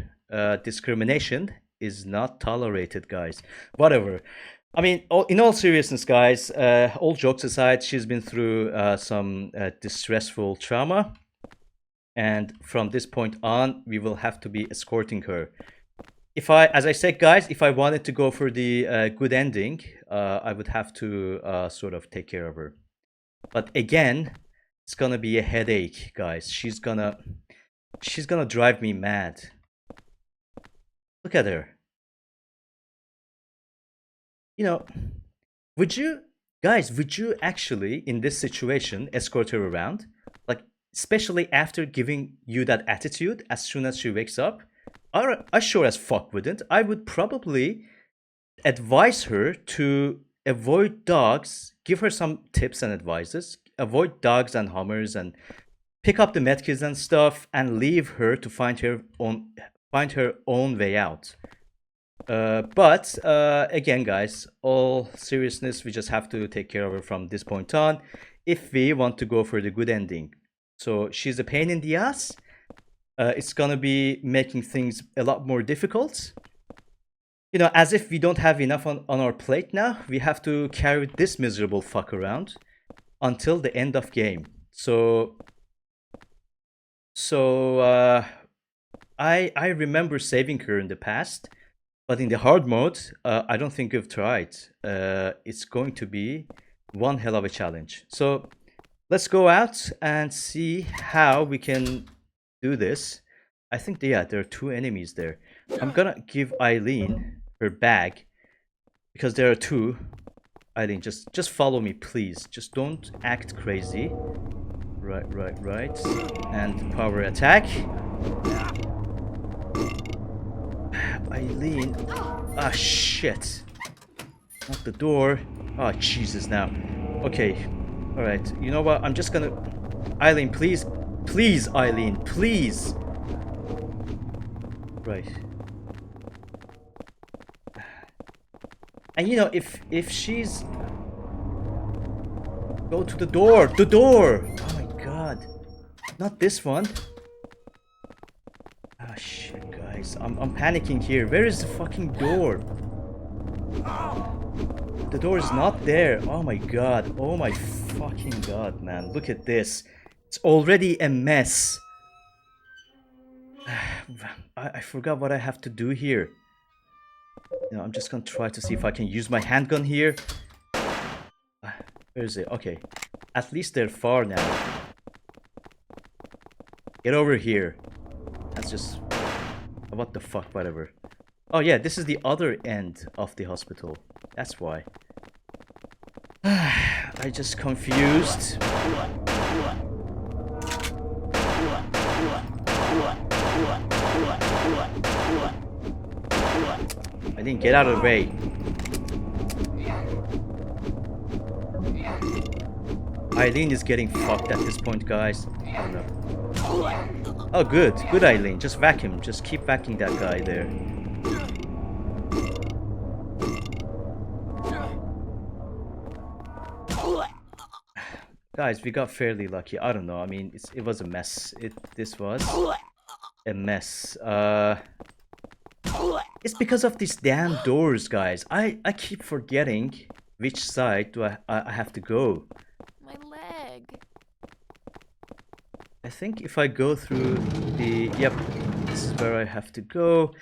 Discrimination is not tolerated, guys. Whatever. I mean, in all seriousness, guys, all jokes aside, she's been through some distressful trauma. And from this point on, we will have to be escorting her. As I said, guys, if I wanted to go for the good ending, I would have to sort of take care of her. But again, it's gonna be a headache, guys. She's gonna drive me mad. Look at her. You know, would you actually in this situation escort her around? Like, especially after giving you that attitude as soon as she wakes up? I sure as fuck wouldn't. I would probably advise her to avoid dogs, give her some tips and advices, avoid dogs and hummers, and pick up the medkits and stuff, and leave her to find her own way out. But again, guys, all seriousness, we just have to take care of her from this point on if we want to go for the good ending. So she's a pain in the ass. It's gonna be making things a lot more difficult. You know, as if we don't have enough on our plate now, we have to carry this miserable fuck around until the end of game. So I remember saving her in the past, but in the hard mode, I don't think we've tried. It's going to be one hell of a challenge. So let's go out and see how we can do this. I think there are two enemies there. I'm gonna give Eileen her bag because there are two. Eileen, just follow me, please. Just don't act crazy. Right. And power attack. Eileen. Ah, shit. Not the door. Oh, Jesus, now. Okay. Alright. You know what? I'm just gonna... Eileen, please. Please, Eileen. Please. Right. And you know, if she's... Go to the door. The door! Oh my god. Not this one. Ah, shit, guys. I'm panicking here. Where is the fucking door? The door is not there. Oh my god. Oh my fucking god, man. Look at this. It's already a mess. I forgot what I have to do here. You know, I'm just gonna try to see if I can use my handgun here. Where is it? Okay. At least they're far now. Get over here. That's just... What the fuck, whatever. Oh yeah, this is the other end of the hospital. That's why. I just confused. I didn't get out of the way. Eileen is getting fucked at this point, guys. Oh no. Oh, good. Good, Eileen. Just vacuum. Just keep vacuuming that guy there. Guys, we got fairly lucky. I don't know. I mean, it was a mess. This was a mess. It's because of these damn doors, guys. I keep forgetting which side do I have to go. My leg. I think if I go through the... Yep, this is where I have to go.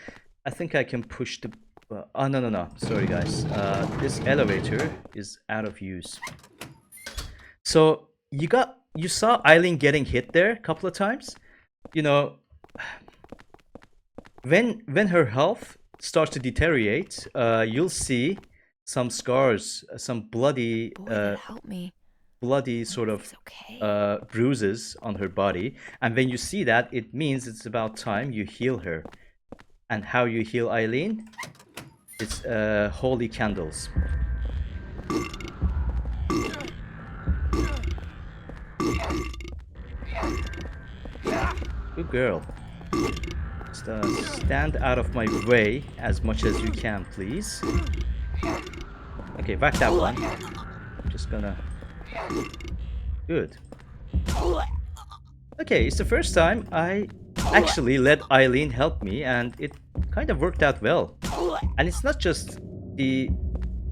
I think I can push the... oh, no. Sorry, guys. This elevator is out of use. So, you saw Eileen getting hit there a couple of times? You know, when her health starts to deteriorate, you'll see some scars, some bloody... Boy, that helped me. bloody sort of It's okay. bruises on her body, and when you see that, it means it's about time you heal her. And how you heal Eileen? It's holy candles. Good girl. Just stand out of my way as much as you can, please. Okay, back that one. I'm just gonna... Good. Okay, it's the first time I actually let Eileen help me, and it kind of worked out well. And it's not just the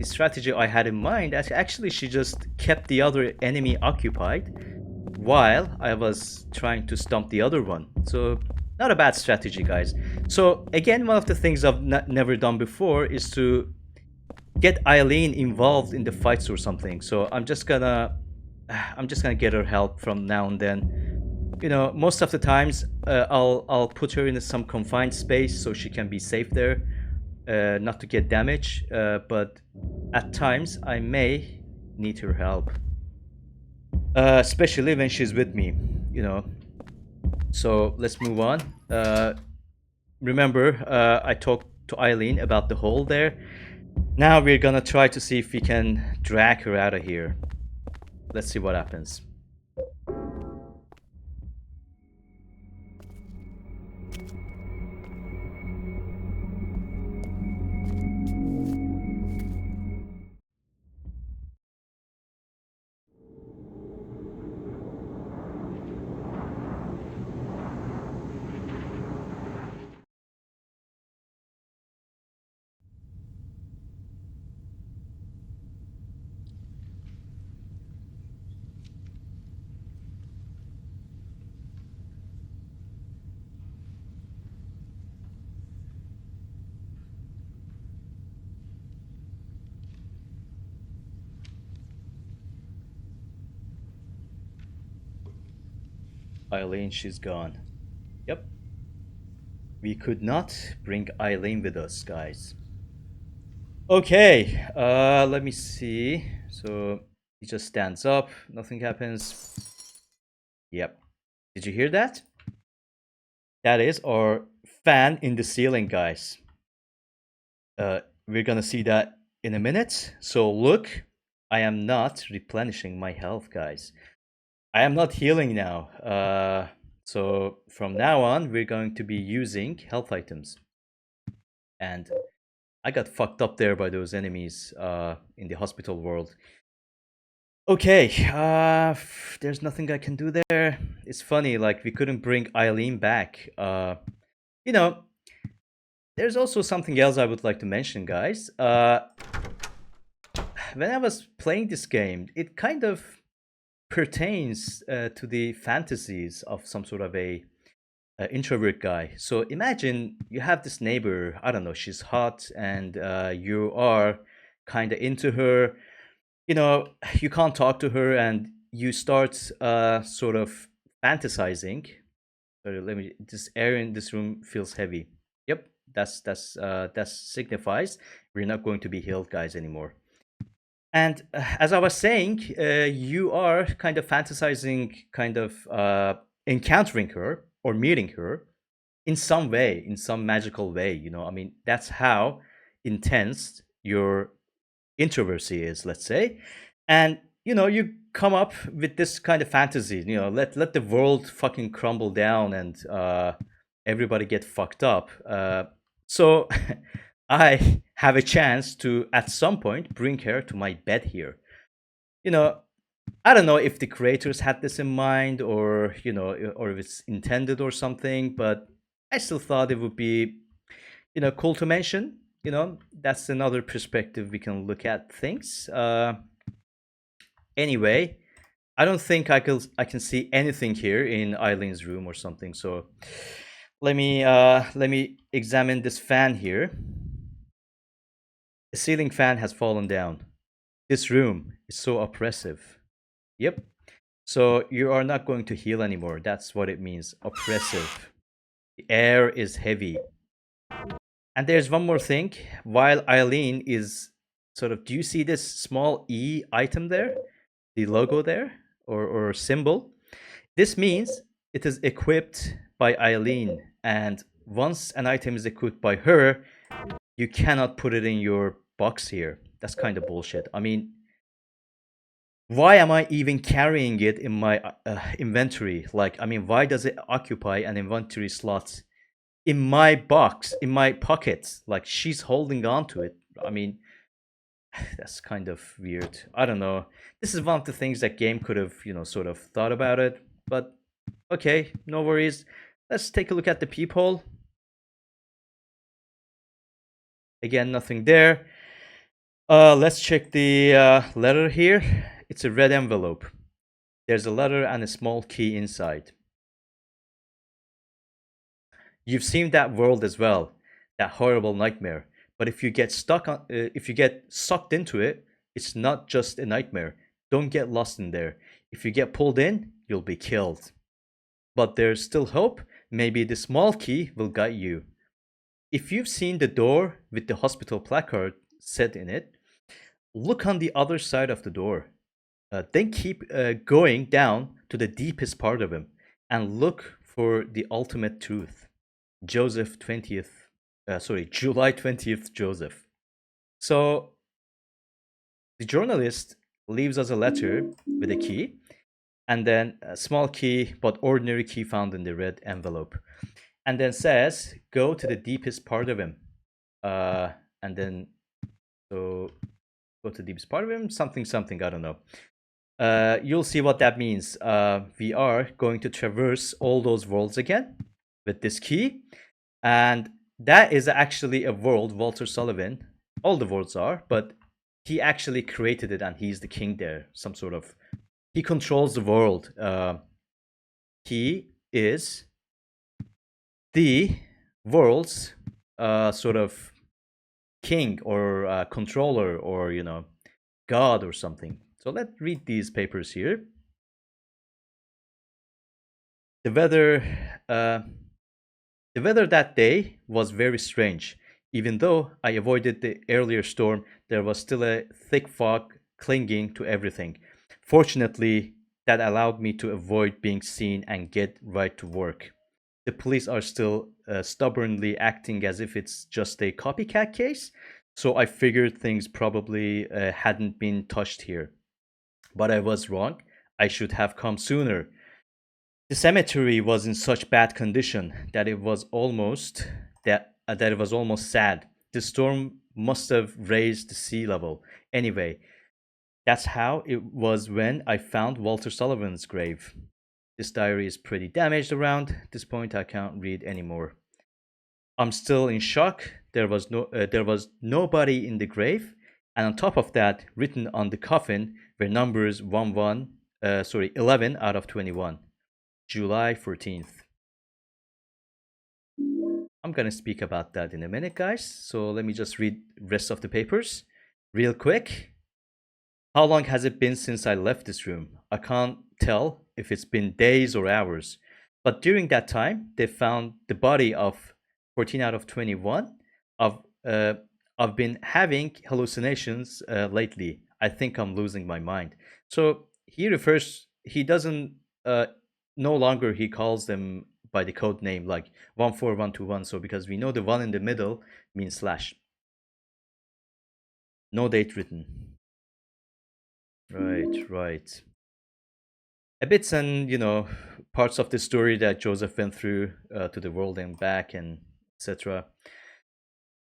strategy I had in mind. Actually, she just kept the other enemy occupied while I was trying to stomp the other one. So, not a bad strategy, guys. So, again, one of the things I've never done before is to get Eileen involved in the fights or something. So I'm just gonna get her help from now and then. You know, most of the times I'll put her in some confined space so she can be safe there, not to get damage. But at times I may need her help, especially when she's with me. You know. So let's move on. Remember, I talked to Eileen about the hole there. Now we're gonna try to see if we can drag her out of here. Let's see what happens. Eileen, she's gone. Yep. We could not bring Eileen with us, guys. Okay, let me see. So he just stands up, nothing happens. Yep. Did you hear that? That is our fan in the ceiling, guys. We're gonna see that in a minute. So look, I am not replenishing my health, guys. I am not healing now. So from now on, we're going to be using health items. And I got fucked up there by those enemies in the hospital world. Okay, there's nothing I can do there. It's funny, like, we couldn't bring Eileen back. You know, there's also something else I would like to mention, guys. When I was playing this game, it kind of pertains to the fantasies of some sort of a introvert guy. So imagine you have this neighbor, I don't know, she's hot, and you are kind of into her. You know, you can't talk to her, and you start sort of fantasizing. Sorry, let me. This air in this room feels heavy. Yep, that signifies we're not going to be healed, guys, anymore. And as I was saying, you are kind of fantasizing, kind of encountering her or meeting her in some way, in some magical way. You know, I mean, that's how intense your introversy is, let's say. And you know, you come up with this kind of fantasy. You know, let the world fucking crumble down and everybody get fucked up. So I have a chance to, at some point, bring her to my bed here. You know, I don't know if the creators had this in mind, or you know, or if it's intended or something, but I still thought it would be, you know, cool to mention. You know, that's another perspective we can look at things. Anyway, I don't think I can see anything here in Eileen's room or something. So let me examine this fan here. The ceiling fan has fallen down. This room is so oppressive. Yep. So you are not going to heal anymore. That's what it means. Oppressive. The air is heavy. And there's one more thing. While Eileen is sort of, do you see this small E item there? The logo there, or symbol? This means it is equipped by Eileen. And once an item is equipped by her, you cannot put it in your box here. That's kind of bullshit. I mean, why am I even carrying it in my inventory? Like, I mean, why does it occupy an inventory slot in my box, in my pocket? Like, she's holding on to it. I mean, that's kind of weird. I don't know. This is one of the things that game could have, you know, sort of thought about it. But okay, no worries. Let's take a look at the peephole. Again, nothing there. Let's check the letter here. It's a red envelope. There's a letter and a small key inside. You've seen that world as well, that horrible nightmare. But if you get if you get sucked into it, it's not just a nightmare. Don't get lost in there. If you get pulled in, you'll be killed. But there's still hope. Maybe the small key will guide you. If you've seen the door with the hospital placard set in it, look on the other side of the door. Then keep going down to the deepest part of him and look for the ultimate truth. Joseph 20th, July 20th, Joseph. So the journalist leaves us a letter with a key, and then a small key, but ordinary key found in the red envelope. And then says, go to the deepest part of him. And then, so go to the deepest part of him, something, I don't know. You'll see what that means. We are going to traverse all those worlds again with this key. And that is actually a world, Walter Sullivan. All the worlds are, but he actually created it and he's the king there. Some sort of, he controls the world. He is the world's sort of king or controller, or, you know, god or something. So let's read these papers here. The weather that day was very strange. Even though I avoided the earlier storm, there was still a thick fog clinging to everything. Fortunately, that allowed me to avoid being seen and get right to work. The police are still stubbornly acting as if it's just a copycat case, so I figured things probably hadn't been touched here. But I was wrong. I should have come sooner. The cemetery was in such bad condition that it was almost sad. The storm must have raised the sea level. Anyway, that's how it was when I found Walter Sullivan's grave. This diary is pretty damaged around this point. I can't read anymore. I'm still in shock. There was nobody in the grave, and on top of that, written on the coffin were numbers 11 out of 21. July 14th. I'm gonna speak about that in a minute, guys. So let me just read the rest of the papers real quick. How long has it been since I left this room? I can't tell if it's been days or hours. But during that time, they found the body of 14 out of 21. I've been having hallucinations lately. I think I'm losing my mind. So he doesn't, no longer he calls them by the code name like 14121. So because we know the one in the middle means slash. No date written. Right. A bits and, you know, parts of the story that Joseph went through to the world and back and etc.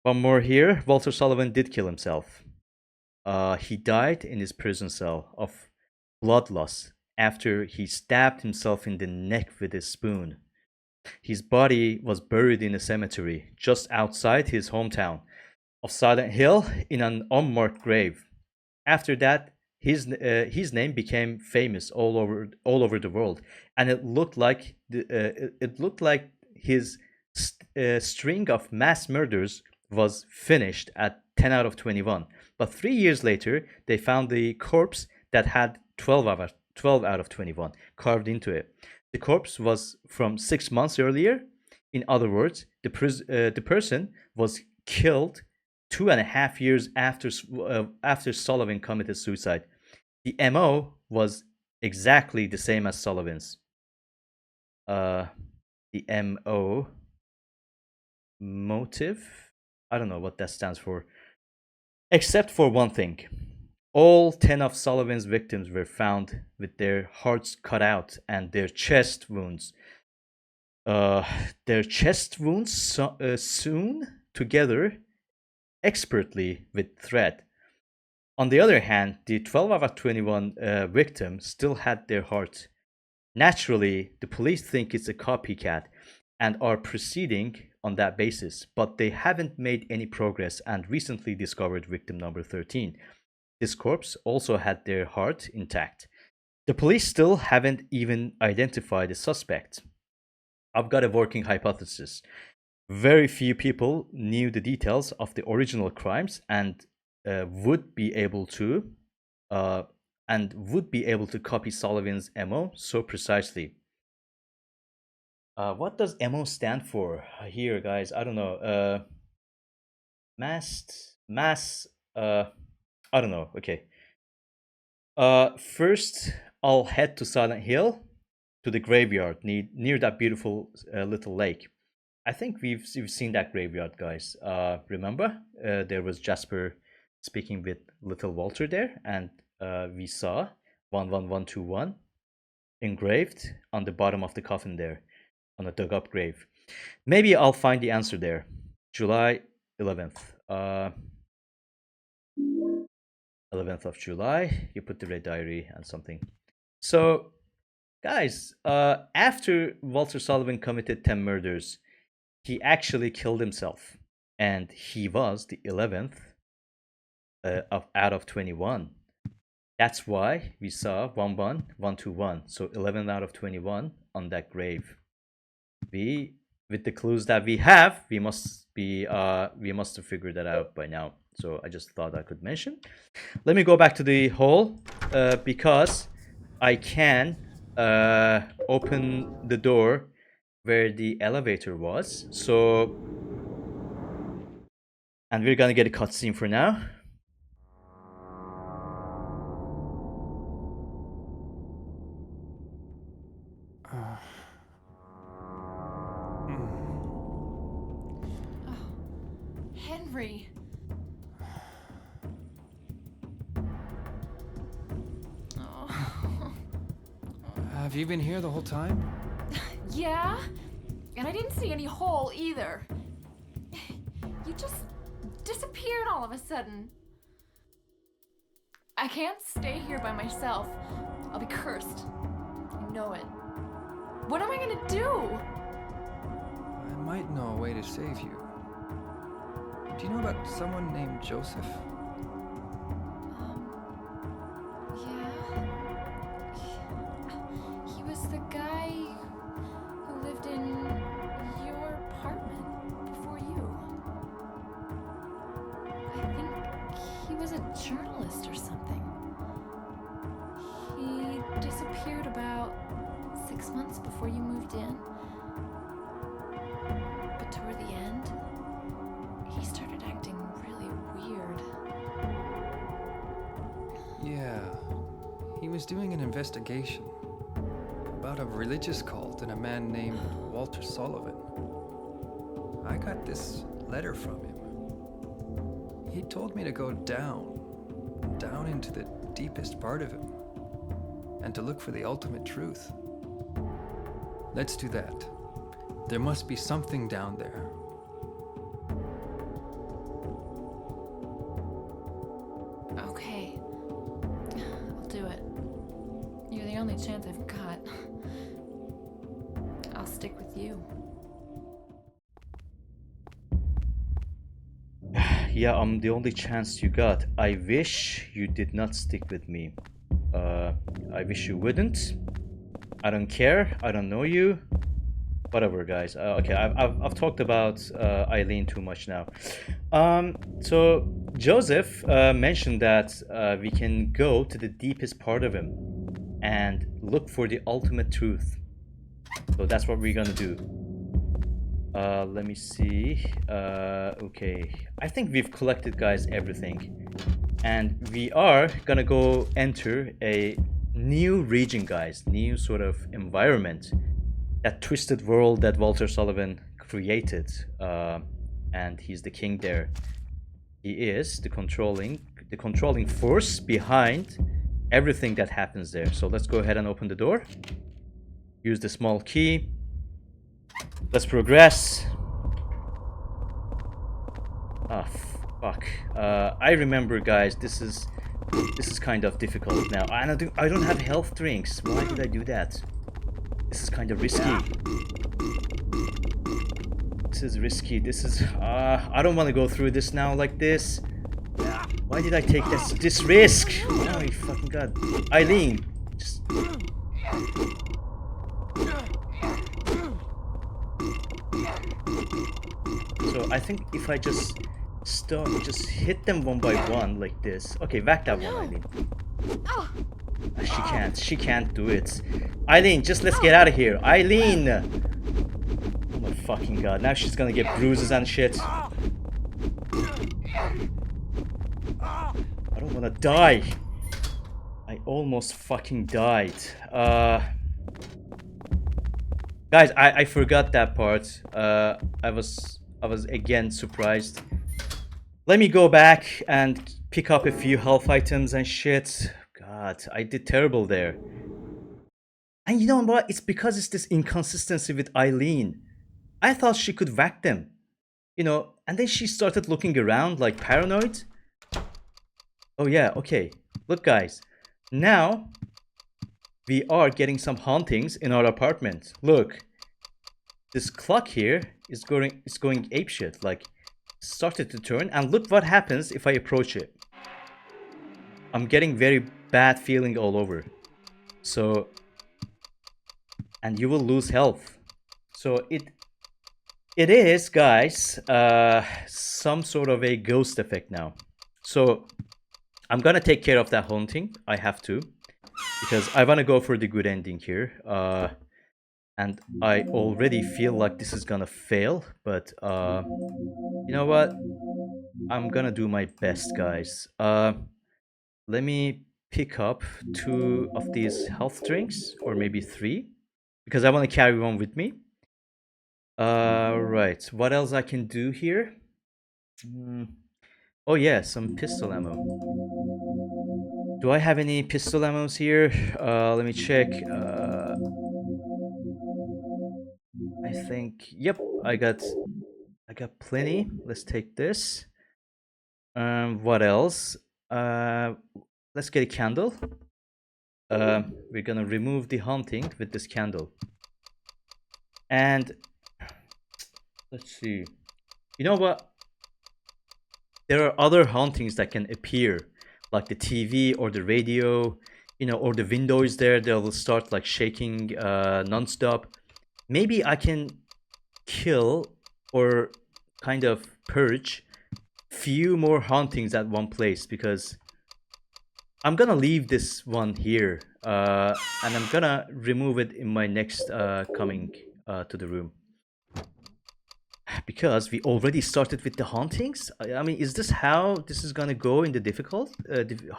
One more here. Walter Sullivan did kill himself. He died in his prison cell of blood loss after he stabbed himself in the neck with a spoon. His body was buried in a cemetery just outside his hometown of Silent Hill in an unmarked grave. After that, his name became famous all over the world, and it looked like his string of mass murders was finished at 10 out of 21. But 3 years later, they found the corpse that had 12 out of 21 carved into it. The corpse was from 6 months earlier. In other words, the person was killed 2.5 years after Sullivan committed suicide. The MO was exactly the same as Sullivan's. The MO, motive, I don't know what that stands for, except for one thing. All 10 of Sullivan's victims were found with their hearts cut out and their chest wounds. Sewn together expertly with thread. On the other hand, the 12 out of 21 victims still had their heart. Naturally, the police think it's a copycat and are proceeding on that basis, but they haven't made any progress and recently discovered victim number 13. This corpse also had their heart intact. The police still haven't even identified a suspect. I've got a working hypothesis. Very few people knew the details of the original crimes and would be able to copy Sullivan's MO so precisely. What does MO stand for here, guys? I don't know. Mass. I don't know. Okay. First, I'll head to Silent Hill, to the graveyard near that beautiful little lake. I think we've seen that graveyard, guys. Remember, there was Jasper speaking with little Walter there, and we saw 11121 engraved on the bottom of the coffin there, on a dug up grave. Maybe I'll find the answer there. July 11th. 11th of July. You put the red diary and something. So, guys, after Walter Sullivan committed 10 murders, he actually killed himself, and he was the 11th out of 21. That's why we saw 11121. So 11 out of 21 on that grave. With the clues that we have, we must have figured that out by now. So I just thought I could mention. Let me go back to the hole because I can open the door where the elevator was. So, and we're gonna get a cutscene for now. Henry. Have you been here the whole time? Yeah? And I didn't see any hole either. You just disappeared all of a sudden. I can't stay here by myself. I'll be cursed. I know it. What am I gonna do? I might know a way to save you. Do you know about someone named Joseph? Yeah. He was the guy who lived in your apartment before you. I think he was a journalist or something. He disappeared about 6 months before you moved in. But toward the end, he started acting really weird. Yeah. He was doing an investigation about a religious cult and a man named Walter Sullivan. I got this letter from him. He told me to go down into the deepest part of him, and to look for the ultimate truth. Let's do that. There must be something down there. Okay. I'll do it. stick with you. Yeah, I'm the only chance you got. I wish you did not stick with me. I wish you wouldn't. I don't care. I don't know you. Whatever, guys. Okay, I've talked about Eileen too much now. So Joseph mentioned that we can go to the deepest part of him and look for the ultimate truth. So that's what we're gonna do. Let me see. Okay, I think we've collected, guys, everything, and we are gonna go enter a new region, guys. New sort of environment. That twisted world that Walter Sullivan created, and he's the king there. He is the controlling force behind everything that happens there. So let's go ahead and open the door. Use the small key. Let's progress. Ah, fuck. I remember, guys. This is kind of difficult now. I don't have health drinks. Why did I do that? This is kind of risky. This is risky. This is... I don't want to go through this now like this. Why did I take this risk? Oh, you fucking god. Eileen! Just... So I think if I just hit them one by one like this. Okay, whack that one, Eileen. She can't do it. Eileen, just let's get out of here. Eileen! Oh my fucking god, now she's gonna get bruises and shit. I don't wanna die. I almost fucking died. Guys, I forgot that part. I was again surprised. Let me go back and pick up a few health items and shit. God, I did terrible there. And you know what? It's because it's this inconsistency with Eileen. I thought she could whack them. You know, and then she started looking around like paranoid. Oh yeah, okay. Look, guys. Now, we are getting some hauntings in our apartment. Look. This clock here is going apeshit. Like, started to turn. And look what happens if I approach it. I'm getting very bad feeling all over. So, and you will lose health. So it is, guys, some sort of a ghost effect now. So I'm gonna take care of that haunting. I have to, because I wanna go for the good ending here. And I already feel like this is gonna fail, but you know what? I'm gonna do my best, guys. Let me pick up 2 of these health drinks, or maybe 3, because I want to carry one with me. Right, what else I can do here? Oh yeah, some pistol ammo. Do I have any pistol ammos here? Let me check. I think, yep, I got plenty. Let's take this. What else? Let's get a candle. We're gonna remove the haunting with this candle. And let's see. You know what? There are other hauntings that can appear, like the TV or the radio, you know, or the windows there. They will start like shaking non-stop. Maybe I can kill or kind of purge few more hauntings at one place, because I'm gonna leave this one here and I'm gonna remove it in my next coming to the room, because we already started with the hauntings. I mean, is this how this is gonna go in the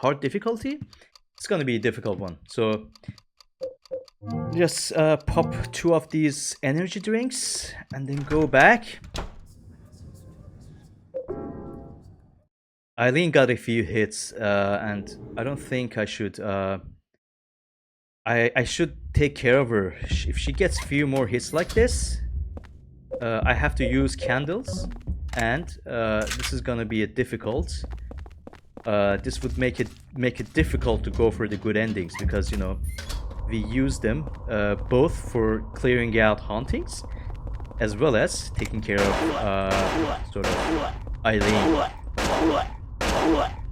hard difficulty? It's gonna be a difficult one. So just pop 2 of these energy drinks and then go back. Eileen got a few hits, and I don't think I should. I should take care of her. If she gets few more hits like this, I have to use candles, and this is gonna be a difficult. This would make it difficult to go for the good endings, because you know we use them both for clearing out hauntings as well as taking care of sort of Eileen.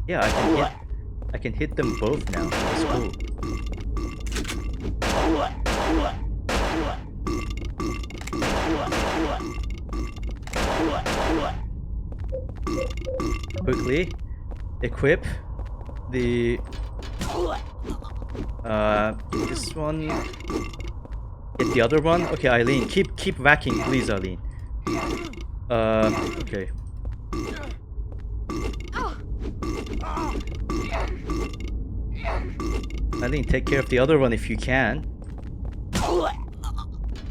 Yeah, I can hit them both now. That's cool. Quickly equip the this one. Get the other one. Okay, Eileen, keep whacking, please, Eileen. Okay. Eileen, take care of the other one if you can.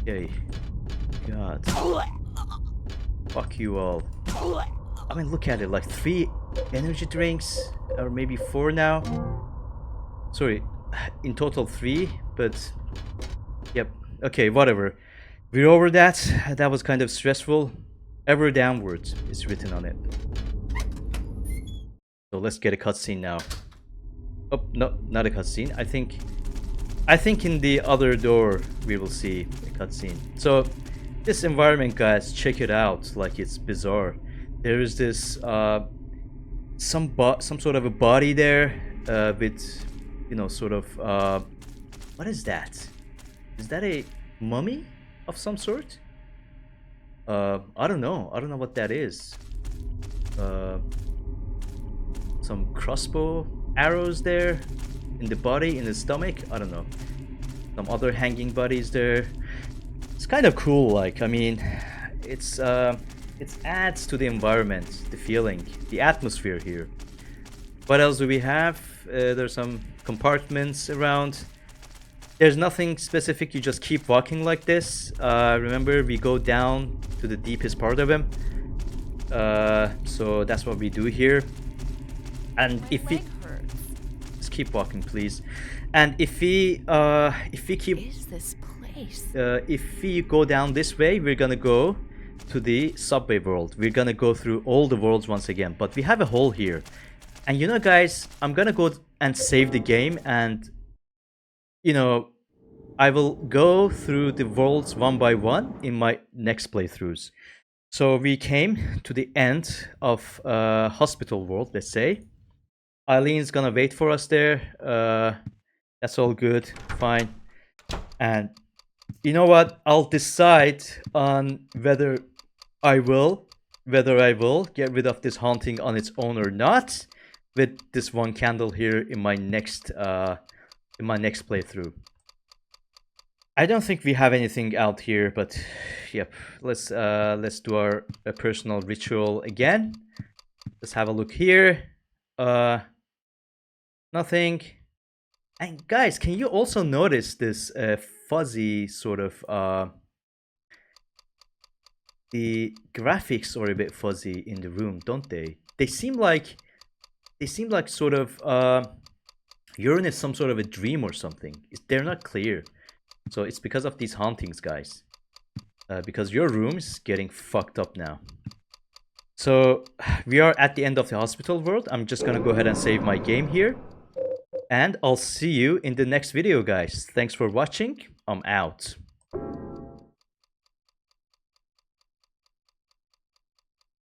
Okay. God. Fuck you all. I mean, look at it, like 3 energy drinks, or maybe 4 now. Sorry, in total 3, but yep. Okay, whatever. We're over that. That was kind of stressful. Ever downwards is written on it. So let's get a cutscene now. Oh, no, not a cutscene. I think in the other door we will see a cutscene. So this environment, guys, check it out. Like, it's bizarre. There is this some sort of a body there with, you know, sort of what is that? Is that a mummy of some sort? I don't know. I don't know what that is. Some crossbow arrows there in the body, in the stomach. I don't know. Some other hanging bodies there. It's kind of cool. Like, I mean, it adds to the environment, the feeling, the atmosphere here. What else do we have? There's some compartments around. There's nothing specific. You just keep walking like this. Remember, we go down to the deepest part of him. So that's what we do here. And if we just keep walking, please. And if we keep, What is this place? if we go down this way, we're gonna go to the subway world. We're gonna go through all the worlds once again. But we have a hole here. And you know, guys, I'm gonna go and save the game, and you know, I will go through the worlds one by one in my next playthroughs. So we came to the end of hospital world, let's say. Eileen's gonna wait for us there. That's all good, fine. And you know what? I'll decide on whether I will get rid of this haunting on its own or not with this one candle here in my next playthrough. I don't think we have anything out here, but yep, let's do our personal ritual again. Let's have a look here. Nothing. And guys, can you also notice this fuzzy sort of the graphics are a bit fuzzy in the room, don't they? They seem like sort of you're in some sort of a dream or something. They're not clear. So it's because of these hauntings, guys. Because your room is getting fucked up now. So we are at the end of the hospital world. I'm just gonna go ahead and save my game here. And I'll see you in the next video, guys. Thanks for watching. I'm out.